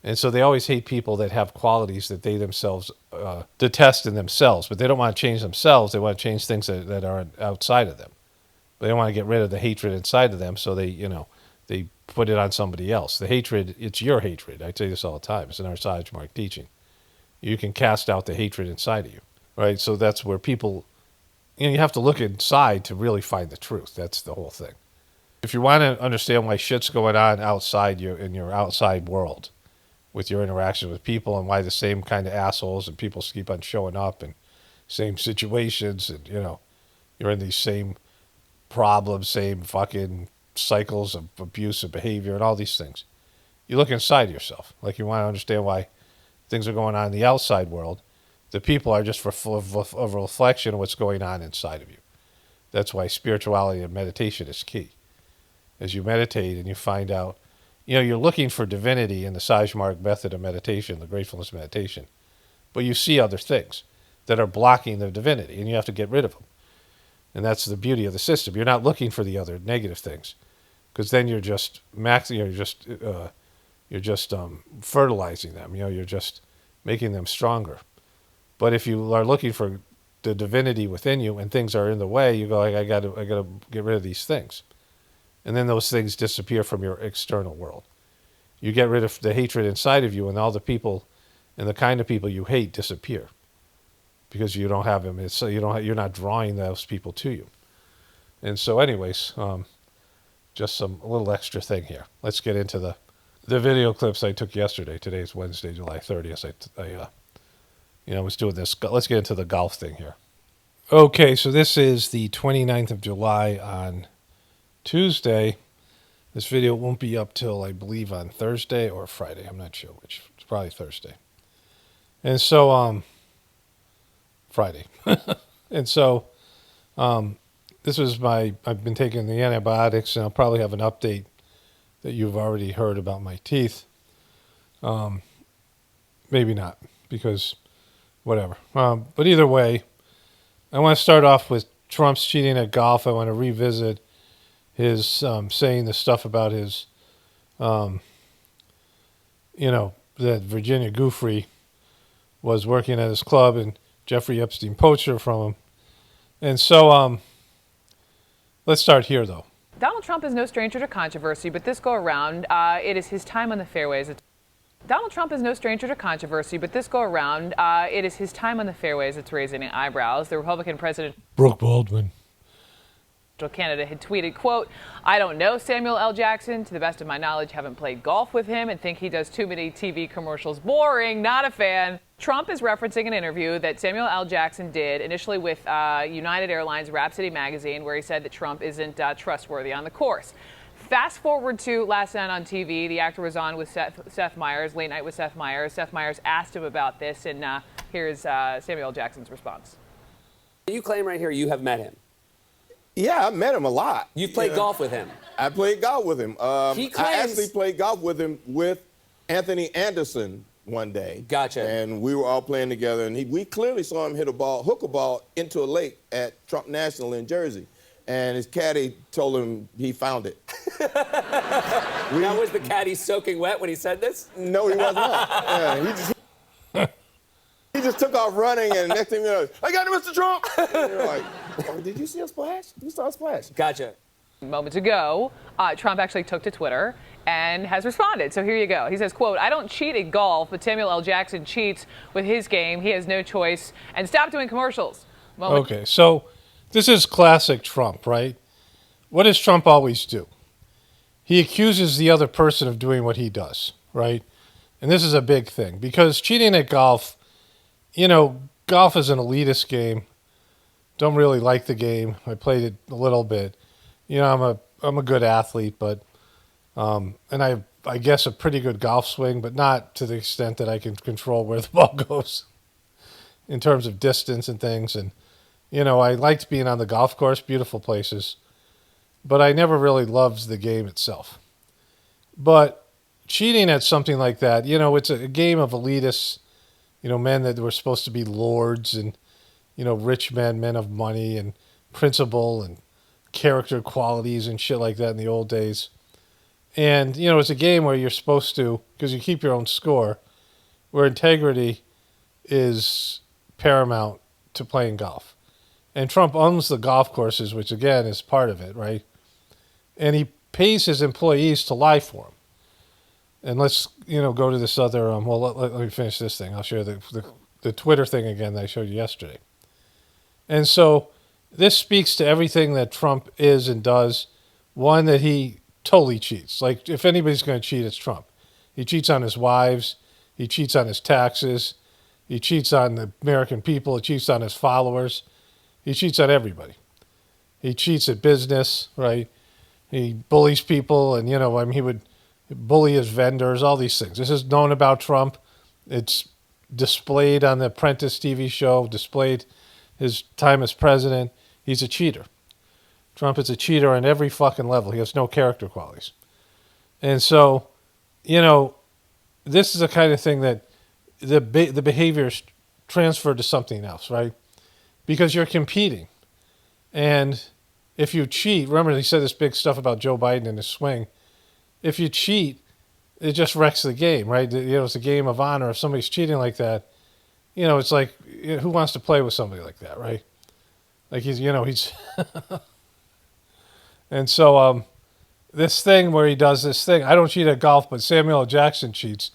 And so they always hate people that have qualities that they themselves detest in themselves, but they don't want to change themselves. They want to change things that are outside of them. They don't want to get rid of the hatred inside of them, so they put it on somebody else. The hatred, it's your hatred. I say this all the time. It's in our Sajmark teaching. You can cast out the hatred inside of you, right? So that's where people, you have to look inside to really find the truth. That's the whole thing. If you want to understand why shit's going on outside in your outside world, with your interaction with people and why the same kind of assholes and people keep on showing up in same situations and, you're in these same problems, same fucking cycles of abuse and behavior and all these things. You look inside yourself. Like you want to understand why things are going on in the outside world. The people are just a reflection of what's going on inside of you. That's why spirituality and meditation is key. As you meditate and you find out, you're looking for divinity in the Sajmark method of meditation, the Gratefullness meditation, but you see other things that are blocking the divinity, and you have to get rid of them. And that's the beauty of the system. You're not looking for the other negative things, because then you're just fertilizing them. You're just making them stronger. But if you are looking for the divinity within you, and things are in the way, you go, I got to get rid of these things. And then those things disappear from your external world. You get rid of the hatred inside of you, and all the people and the kind of people you hate disappear because you don't have them. So you're not drawing those people to you. And so, anyways, just a little extra thing here. Let's get into the video clips I took yesterday. Today's Wednesday, July 30th. I was doing this. Let's get into the golf thing here. Okay, so this is the 29th of July on Tuesday. This video won't be up till, I believe, on Thursday or Friday. I'm not sure which. It's probably Thursday. And so, Friday. And so, this was I've been taking the antibiotics, and I'll probably have an update that you've already heard about my teeth. Maybe not, because whatever. But either way, I want to start off with Trump's cheating at golf. I want to revisit his saying the stuff about his, that Virginia Giuffre was working at his club and Jeffrey Epstein poached her from him. And so let's start here, though. Donald Trump is no stranger to controversy, but this go around, it is his time on the fairways. Donald Trump is no stranger to controversy, but this go around, it is his time on the fairways that's raising eyebrows. The Republican president, Brooke Baldwin, candidate, had tweeted, quote, "I don't know Samuel L. Jackson. To the best of my knowledge, haven't played golf with him and think he does too many TV commercials. Boring, not a fan." Trump is referencing an interview that Samuel L. Jackson did initially with United Airlines Rhapsody magazine, where he said that Trump isn't trustworthy on the course. Fast forward to last night on TV, the actor was on with Seth Meyers, Late Night with Seth Meyers. Seth Meyers asked him about this, and here's Samuel L. Jackson's response. You claim right here you have met him. Yeah, I met him a lot. You've played golf with him. I played golf with him. He I claims- actually played golf with him with Anthony Anderson one day. Gotcha. And we were all playing together, and we clearly saw him hook a ball into a lake at Trump National in Jersey. And his caddy told him he found it. Now, was the caddy soaking wet when he said this? No, he was not. Yeah, he just took off running, and next thing you know, I got it, Mr. Trump. And you're like, oh, did you see a splash? You saw a splash. Gotcha. Moments ago, Trump actually took to Twitter and has responded. So here you go. He says, quote, "I don't cheat at golf, but Samuel L. Jackson cheats with his game. He has no choice. And stop doing commercials." Okay, so this is classic Trump, right? What does Trump always do? He accuses the other person of doing what he does, right? And this is a big thing because cheating at golf, golf is an elitist game. Don't really like the game. I played it a little bit. I'm a good athlete, but and I guess a pretty good golf swing, but not to the extent that I can control where the ball goes in terms of distance and things. And I liked being on the golf course, beautiful places, but I never really loved the game itself. But cheating at something like that, it's a game of elitists, men that were supposed to be lords and, rich men of money and principle and character qualities and shit like that in the old days. And, it's a game where you're supposed to, because you keep your own score, where integrity is paramount to playing golf. And Trump owns the golf courses, which again is part of it, right? And he pays his employees to lie for him. And let's, go to this other, let me finish this thing. I'll share the Twitter thing again that I showed you yesterday. And so this speaks to everything that Trump is and does. One, that he totally cheats. Like, if anybody's going to cheat, it's Trump. He cheats on his wives. He cheats on his taxes. He cheats on the American people. He cheats on his followers. He cheats on everybody. He cheats at business, right? He bullies people, and, he would bully his vendors, all these things. This is known about Trump. It's displayed on the Apprentice TV show, displayed his time as president. He's a cheater. Trump is a cheater on every fucking level. He has no character qualities. And so, this is the kind of thing that the behavior is transferred to something else, right? Because you're competing. And if you cheat, remember he said this big stuff about Joe Biden and his swing. If you cheat, it just wrecks the game, right? It's a game of honor. If somebody's cheating like that, it's like, who wants to play with somebody like that, right? Like he's and so this thing where he does this thing, I don't cheat at golf, but Samuel L. Jackson cheats.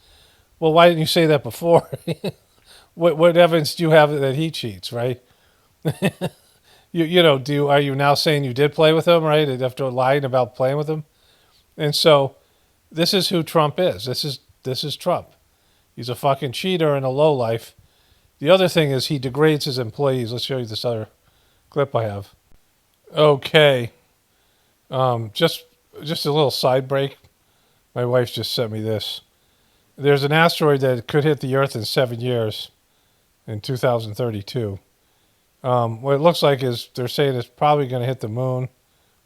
Well, why didn't you say that before? What evidence do you have that he cheats, right? Are you now saying you did play with him, right? After lying about playing with him? And so this is who Trump is. This is Trump. He's a fucking cheater and a lowlife. The other thing is he degrades his employees. Let's show you this other clip I have. Okay. Just a little side break. My wife just sent me this. There's an asteroid that could hit the Earth in 7 years, in 2032. What it looks like is they're saying it's probably going to hit the moon,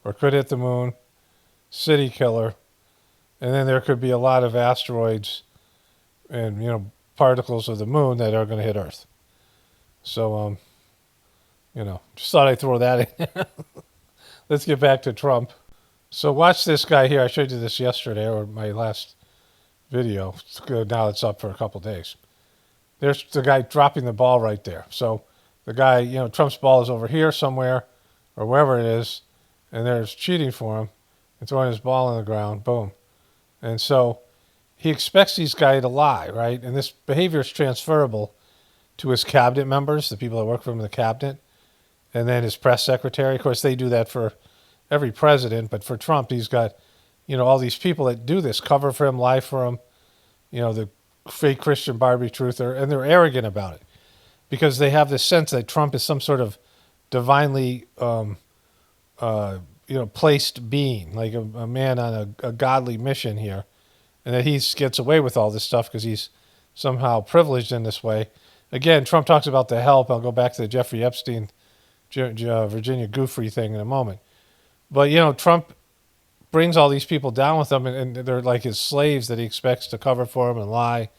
or could hit the moon. City killer. And then there could be a lot of asteroids and, particles of the moon that are going to hit Earth. So, just thought I'd throw that in there. Let's get back to Trump. So watch this guy here. I showed you this yesterday, or my last video. Now it's up for a couple days. There's the guy dropping the ball right there. So the guy, Trump's ball is over here somewhere, or wherever it is, and there's cheating for him and throwing his ball on the ground. Boom. And so he expects these guys to lie, right? And this behavior is transferable to his cabinet members, the people that work for him in the cabinet, and then his press secretary. Of course, they do that for every president, but for Trump, he's got, all these people that do this, cover for him, lie for him, the fake Christian Barbie truther, and they're arrogant about it because they have this sense that Trump is some sort of divinely, placed being, like a man on a godly mission here, and that he gets away with all this stuff because he's somehow privileged in this way. Again, Trump talks about the help. I'll go back to the Jeffrey Epstein Virginia Giuffre thing in a moment. But, Trump brings all these people down with him, and they're like his slaves that he expects to cover for him and lie.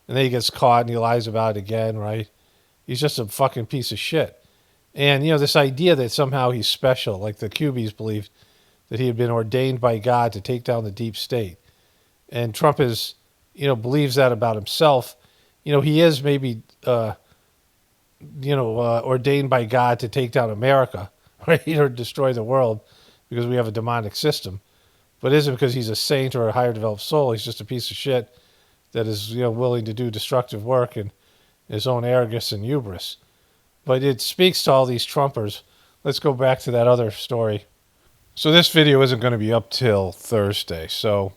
And then he gets caught and he lies about it again, right? He's just a fucking piece of shit. And, this idea that somehow he's special, like the Cubies believed that he had been ordained by God to take down the deep state. And Trump is, believes that about himself. He is maybe, ordained by God to take down America, right? Or destroy the world because we have a demonic system. But it isn't because he's a saint or a higher developed soul. He's just a piece of shit that is, willing to do destructive work in his own arrogance and hubris. But it speaks to all these Trumpers. Let's go back to that other story. So this video isn't going to be up till Thursday. So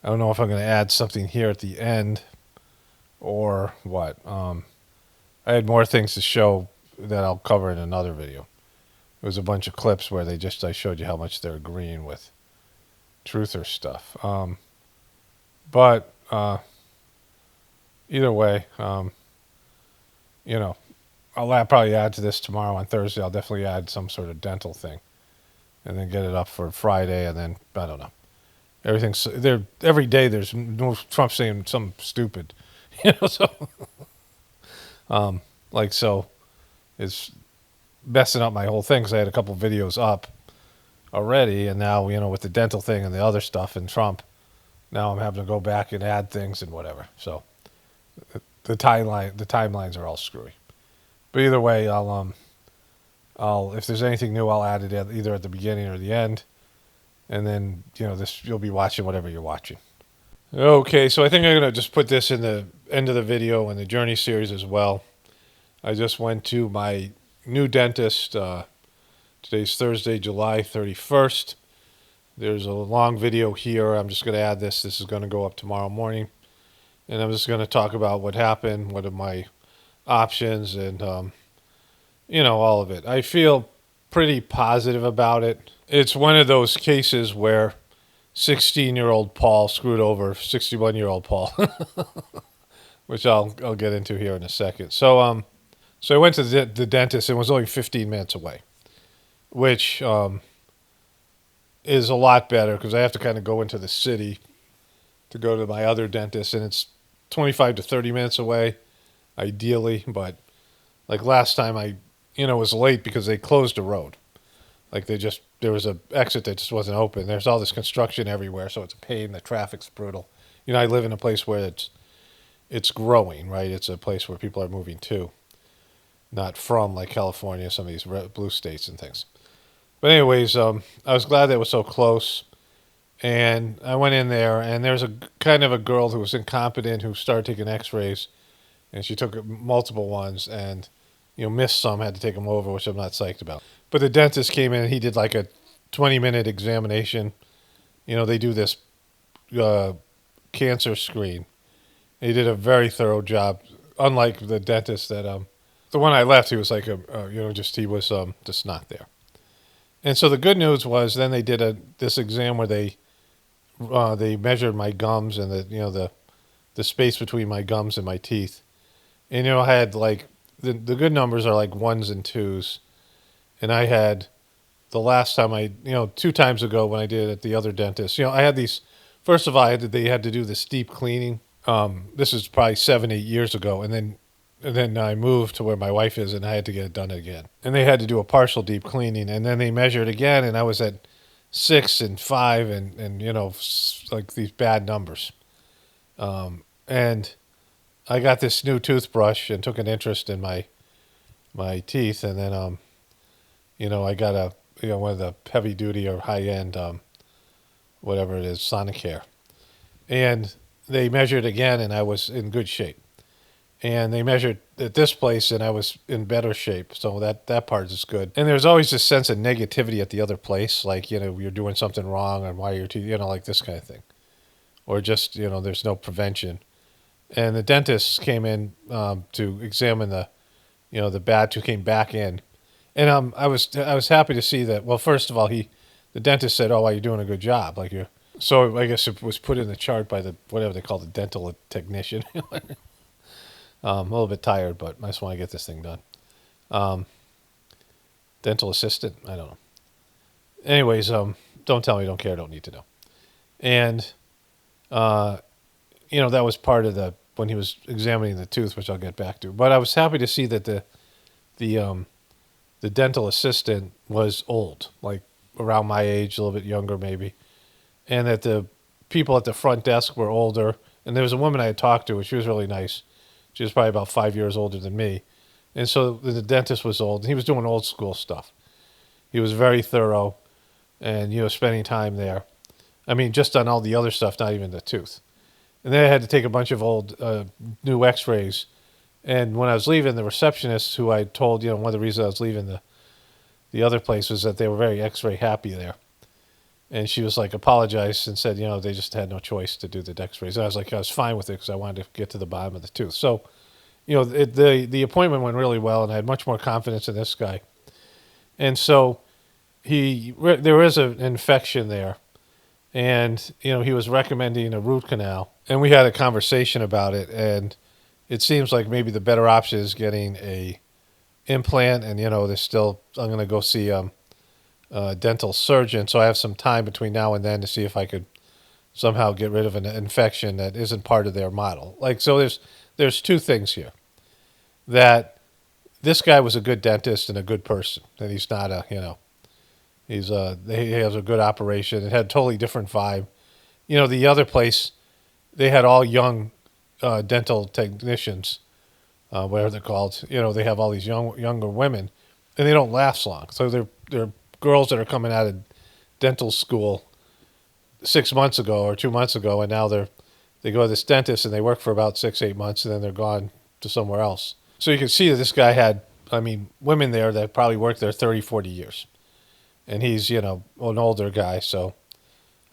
I don't know if I'm going to add something here at the end or what. I had more things to show that I'll cover in another video. It was a bunch of clips where I showed you how much they're agreeing with truther stuff. But either way, I'll probably add to this tomorrow. On Thursday, I'll definitely add some sort of dental thing, and then get it up for Friday, and then I don't know. Everything's there every day. There's no Trump saying something stupid, So, so, it's messing up my whole thing because I had a couple videos up already, and now with the dental thing and the other stuff and Trump, now I'm having to go back and add things and whatever. So the timelines are all screwy. But either way, I'll if there's anything new, I'll add it either at the beginning or the end, and then you'll be watching whatever you're watching. Okay, so I think I'm gonna just put this in the end of the video in the Journey series as well. I just went to my new dentist. Today's Thursday, July 31st. There's a long video here. I'm just going to add this. This is going to go up tomorrow morning. And I'm just going to talk about what happened, what are my options, and, all of it. I feel pretty positive about it. It's one of those cases where 16-year-old Paul screwed over 61-year-old Paul, which I'll get into here in a second. So I went to the dentist and it was only 15 minutes away, which is a lot better because I have to kind of go into the city to go to my other dentist, and it's 25 to 30 minutes away, ideally. But like last time, I was late because they closed the road. Like there was a exit that just wasn't open. There's all this construction everywhere, so it's a pain. The traffic's brutal. I live in a place where it's growing, right? It's a place where people are moving to, not from, like California, some of these blue states and things. But anyways, I was glad that it was so close. And I went in there, and there's a kind of a girl who was incompetent who started taking x-rays, and she took multiple ones and, missed some, had to take them over, which I'm not psyched about. But the dentist came in and he did like a 20-minute examination. They do this cancer screen. He did a very thorough job, unlike the dentist that, the one I left, he was like he was just not there. And so the good news was then they did this exam where they measured my gums and the space between my gums and my teeth. And I had like the good numbers are like 1s and 2s, and I had the last time 2 times ago when I did it at the other dentist. I had these. First of all, they had to do this deep cleaning. This is probably 7-8 years ago, and then I moved to where my wife is, and I had to get it done again. And they had to do a partial deep cleaning, and then they measured again, and I was at 6 and 5, and like these bad numbers. And I got this new toothbrush and took an interest in my teeth, and then I got one of the heavy duty or high end whatever it is, Sonicare, and they measured again, and I was in good shape. And they measured at this place, and I was in better shape. So that part is good. And there's always this sense of negativity at the other place, like, you're doing something wrong and why you're like this kind of thing. Or just, there's no prevention. And the dentist came in to examine the bad tooth, came back in. And I was happy to see that. Well, first of all, the dentist said, "Oh, well, you're doing a good job." So I guess it was put in the chart by whatever they call the dental technician. I'm a little bit tired, but I just want to get this thing done. dental assistant. I don't know. Anyways, don't tell me, don't care, don't need to know. And, that was part of when he was examining the tooth, which I'll get back to. But I was happy to see that the dental assistant was old, like around my age, a little bit younger maybe, and that the people at the front desk were older. And there was a woman I had talked to, and she was really nice. She was probably about 5 years older than me. And so the dentist was old, and he was doing old school stuff. He was very thorough and, spending time there. I mean, just on all the other stuff, not even the tooth. And then I had to take a bunch of old new x-rays. And when I was leaving, the receptionist, who I told, one of the reasons I was leaving the other place was that they were very x-ray happy there. And she was like, apologized and said, they just had no choice to do the x-rays. And I was like, I was fine with it because I wanted to get to the bottom of the tooth. So, the appointment went really well, and I had much more confidence in this guy. And so there is an infection there. And, he was recommending a root canal. And we had a conversation about it. And it seems like maybe the better option is getting a implant. And, there's still, I'm going to go see a dental surgeon. So I have some time between now and then to see if I could somehow get rid of an infection that isn't part of their model. So there's two things here. That this guy was a good dentist and a good person. And he's not he has a good operation. It had a totally different vibe. The other place, they had all young dental technicians, whatever they're called. They have all these younger women, and they don't last long. So they're girls that are coming out of dental school 6 months ago or 2 months ago, and now they go to this dentist and they work for about 6-8 months, and then they're gone to somewhere else. So you can see that this guy had, women there that probably worked there 30, 40 years. And he's, an older guy, so,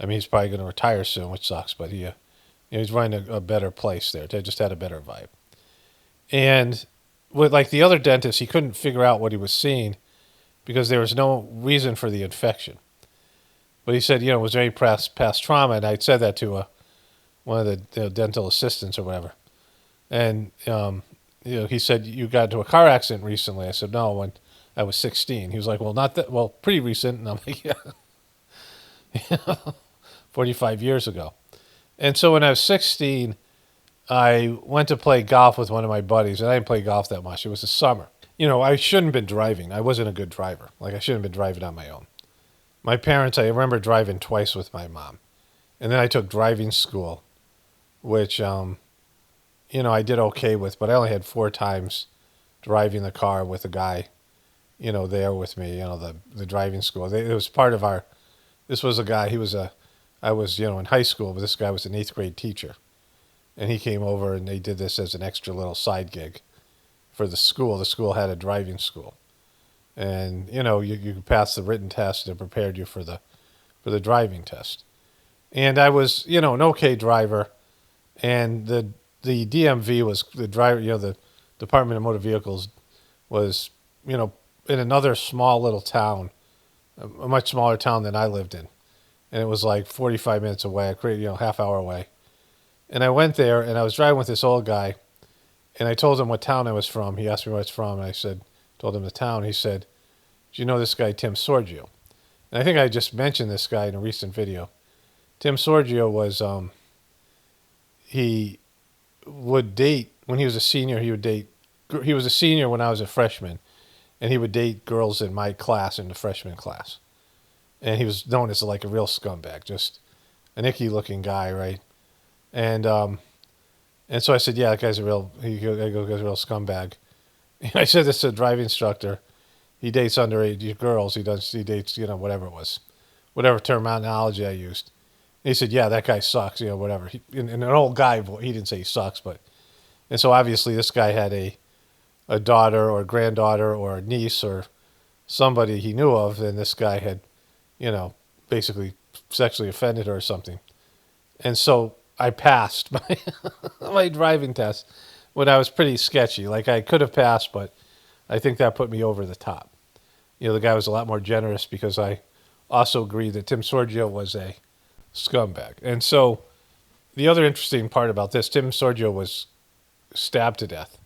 he's probably going to retire soon, which sucks, but he's running a better place there. They just had a better vibe. And with, the other dentist, he couldn't figure out what he was seeing because there was no reason for the infection. But he said, it was very past trauma, and I'd said that to one of the dental assistants or whatever. And, he said, you got into a car accident recently. I said, no, when I was 16. He was like, well, pretty recent. And I'm like, yeah, 45 years ago. And so when I was 16, I went to play golf with one of my buddies, and I didn't play golf that much. It was the summer. I shouldn't have been driving. I wasn't a good driver. I shouldn't have been driving on my own. My parents, I remember driving twice with my mom. And then I took driving school, which, I did okay with, but I only had 4 times driving the car with a guy, there with me, the driving school. It was part of this was a guy, I was, in high school, but this guy was an 8th grade teacher. And he came over and they did this as an extra little side gig for the school. The school had a driving school. And, you passed the written test and it prepared you for the driving test. And I was, an okay driver. And the DMV was, the driver, the Department of Motor Vehicles was, in another small little town, a much smaller town than I lived in. And it was like 45 minutes away, half hour away. And I went there and I was driving with this old guy. And I told him what town I was from. He asked me where it's from. And I told him the town. He said, do you know this guy, Tim Sorgio? And I think I just mentioned this guy in a recent video. Tim Sorgio was, he would date, when he was a senior, he was a senior when I was a freshman. And he would date girls in my class, in the freshman class. And he was known as a real scumbag, just an icky looking guy, right? And so I said, yeah, that guy's a real scumbag. And I said this to a driving instructor. He dates underage girls. He dates, whatever it was, whatever terminology I used. And he said, yeah, that guy sucks, whatever. And an old guy, he didn't say he sucks, and so obviously this guy had a daughter or a granddaughter or a niece or somebody he knew of, and this guy had, basically sexually offended her or something. And so I passed my driving test when I was pretty sketchy. I could have passed, but I think that put me over the top. The guy was a lot more generous because I also agreed that Tim Sorgio was a scumbag. And so the other interesting part about this, Tim Sorgio was stabbed to death.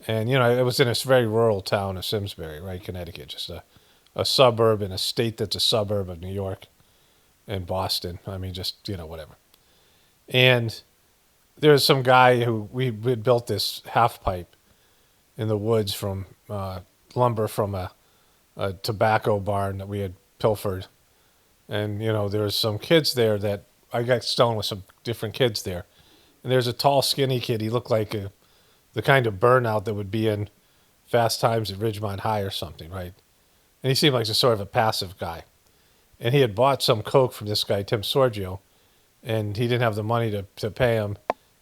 And, it was in this very rural town of Simsbury, right, Connecticut, just a suburb in a state that's a suburb of New York and Boston. I mean, just, whatever. And there's some guy who we had built this half pipe in the woods from lumber from a tobacco barn that we had pilfered. And, there was some kids there that I got stoned with some different kids there. And there's a tall, skinny kid. He looked like the kind of burnout that would be in Fast Times at Ridgemont High or something, right? And he seemed like a sort of a passive guy. And he had bought some coke from this guy, Tim Sorgio, and he didn't have the money to pay him.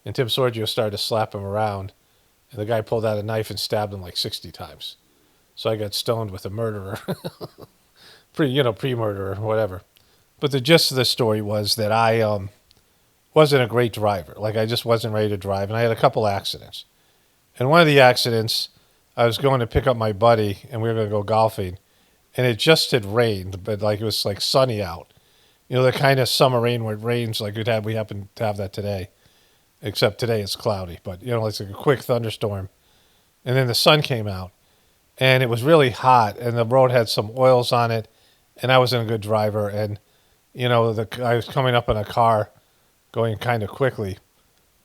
And Tim Sorgio started to slap him around. And the guy pulled out a knife and stabbed him like 60 times. So I got stoned with a murderer. Pre-murderer, whatever. But the gist of the story was that I wasn't a great driver. Like, I just wasn't ready to drive. And I had a couple accidents. And one of the accidents, I was going to pick up my buddy, and we were going to go golfing. And it just had rained, but like it was like sunny out. The kind of summer rain where it rains like we happen to have that today. Except today it's cloudy. But, it's like a quick thunderstorm. And then the sun came out. And it was really hot. And the road had some oils on it. And I wasn't a good driver. And, I was coming up in a car going kind of quickly.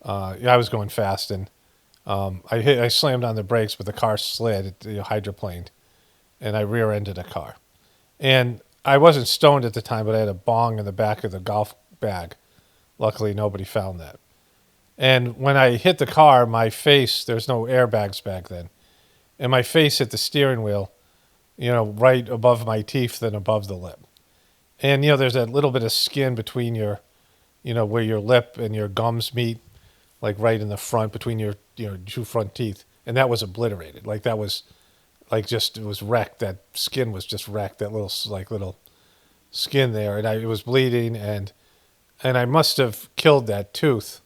I was going fast. And I slammed on the brakes, but the car slid. It hydroplaned. And I rear-ended a car. And I wasn't stoned at the time, but I had a bong in the back of the golf bag. Luckily, nobody found that. And when I hit the car, my face, there's no airbags back then, and my face hit the steering wheel, right above my teeth than above the lip. And, there's that little bit of skin between your, where your lip and your gums meet, like right in the front, between your two front teeth. And that was obliterated. Like that was... it was wrecked. That skin was just wrecked. That little skin there, and it was bleeding, and I must have killed that tooth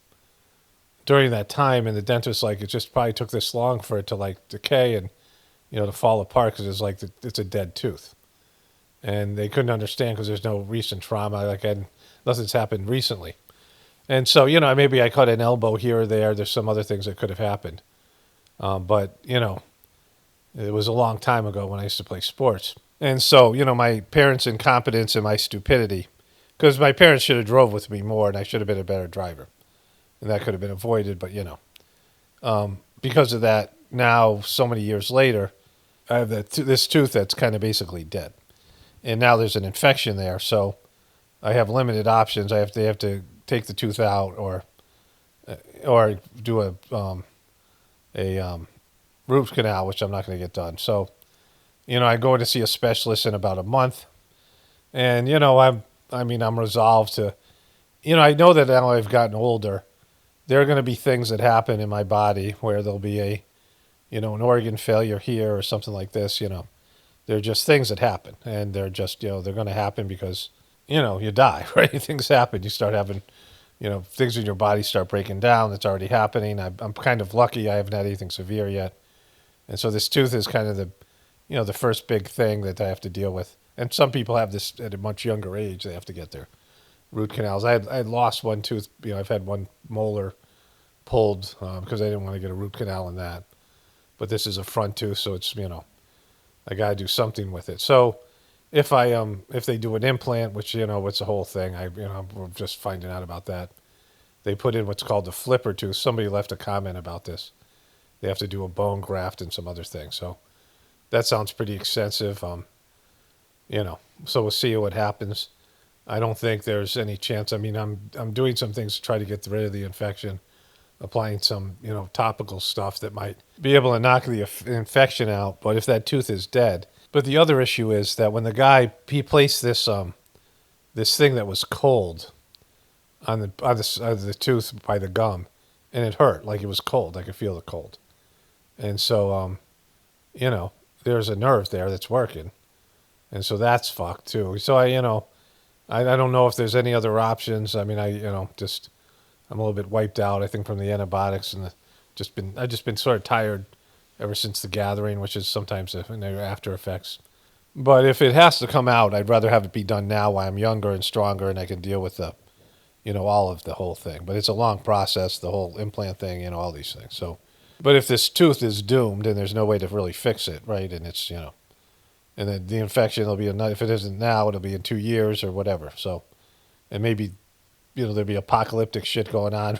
during that time. And the dentist it just probably took this long for it to decay and to fall apart because it's a dead tooth, and they couldn't understand because there's no recent trauma. Nothing's happened recently, and so maybe I cut an elbow here or there. There's some other things that could have happened, but it was a long time ago when I used to play sports. And so, my parents' incompetence and my stupidity, because my parents should have drove with me more and I should have been a better driver. And that could have been avoided, but, because of that, now, so many years later, I have this tooth that's kind of basically dead. And now there's an infection there, so I have limited options. They have to take the tooth out or do a root canal, which I'm not going to get done. So, I go to see a specialist in about a month, and I'm resolved to, I know that now I've gotten older, there are going to be things that happen in my body where there'll be an organ failure here or something like this. They're just things that happen, and they're just they're going to happen because you die, right? Things happen. You start having things in your body start breaking down. That's already happening. I'm kind of lucky. I haven't had anything severe yet. And so this tooth is kind of the first big thing that I have to deal with. And some people have this at a much younger age. They have to get their root canals. I had lost one tooth. I've had one molar pulled because I didn't want to get a root canal in that. But this is a front tooth, so it's I got to do something with it. So if they do an implant, which it's a whole thing. We're just finding out about that. They put in what's called the flipper tooth. Somebody left a comment about this. They have to do a bone graft and some other things. So that sounds pretty extensive. So we'll see what happens. I don't think there's any chance. I mean, I'm doing some things to try to get rid of the infection, applying some, topical stuff that might be able to knock the infection out. But if that tooth is dead. But the other issue is that when the guy, he placed this thing that was cold on the tooth by the gum, and it hurt, like it was cold. I could feel the cold. And so, there's a nerve there that's working. And so that's fucked too. So I don't know if there's any other options. I mean, I'm a little bit wiped out, I think, from the antibiotics, and I've just been sort of tired ever since the gathering, which is sometimes after effects. But if it has to come out, I'd rather have it be done now while I'm younger and stronger and I can deal with all of the whole thing. But it's a long process, the whole implant thing, all these things. So But if this tooth is doomed and there's no way to really fix it, right? And it's, and then the infection will be, if it isn't now, it'll be in 2 years or whatever. So, and maybe, there'll be apocalyptic shit going on.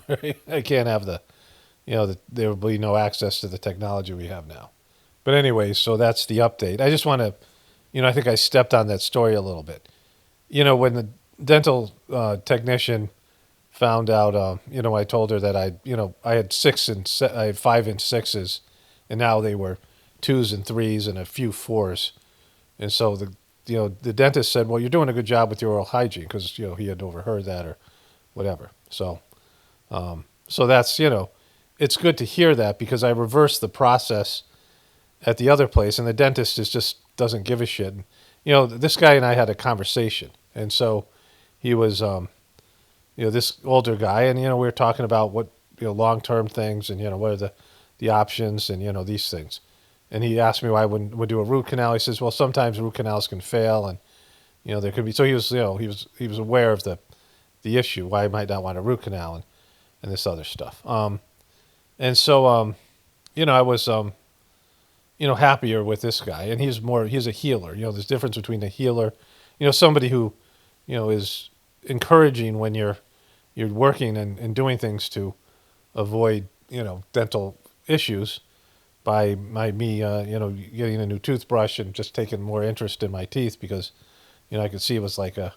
I can't have there will be no access to the technology we have now. But anyway, so that's the update. I just want to, I think I stepped on that story a little bit. When the dental technician found out, I told her that I had 5 and 6s, and now they were 2s and 3s and a few 4s. And so the dentist said, well, you're doing a good job with your oral hygiene, because, he had overheard that or whatever. So, so that's, it's good to hear that, because I reversed the process at the other place, and the dentist just doesn't give a shit. And, this guy and I had a conversation, and so he was, this older guy, and, we were talking about what, long-term things, and, what are the options, and, these things. And he asked me why I would do a root canal. He says, well, sometimes root canals can fail, and, there could be, so he was, he was aware of the issue, why I might not want a root canal and this other stuff. And so, I was, happier with this guy, and he's a healer. There's a difference between a healer, somebody who, is encouraging when you're working and doing things to avoid, dental issues by me, getting a new toothbrush and just taking more interest in my teeth, because, I could see it was like a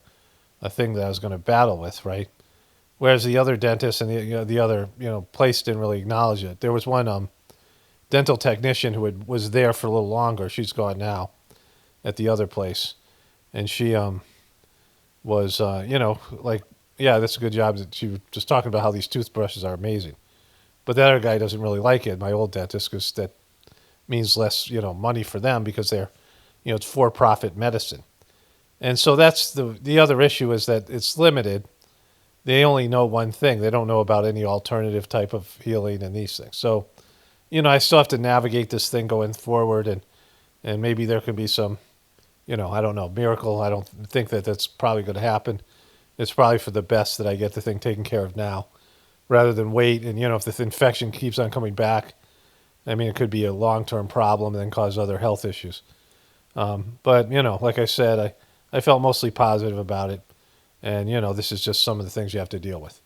thing that I was going to battle with, right? Whereas the other dentist and the other, place didn't really acknowledge it. There was one, dental technician who was there for a little longer. She's gone now at the other place. And she was, like, yeah, that's a good job. She was just talking about how these toothbrushes are amazing. But the other guy doesn't really like it, my old dentist, because that means less, money for them, because they're, it's for-profit medicine. And so that's the other issue, is that it's limited. They only know one thing. They don't know about any alternative type of healing and these things. So, I still have to navigate this thing going forward, and maybe there could be some, I don't know, miracle. I don't think that that's probably going to happen. It's probably for the best that I get the thing taken care of now, rather than wait. And, if the infection keeps on coming back, I mean, it could be a long-term problem and then cause other health issues. But, like I said, I felt mostly positive about it. And, this is just some of the things you have to deal with.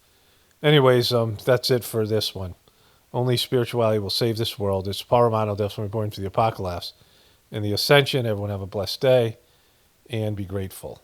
Anyways, that's it for this one. Only spirituality will save this world. It's Paul Romano, definitely born to the apocalypse. In the ascension, everyone have a blessed day and be grateful.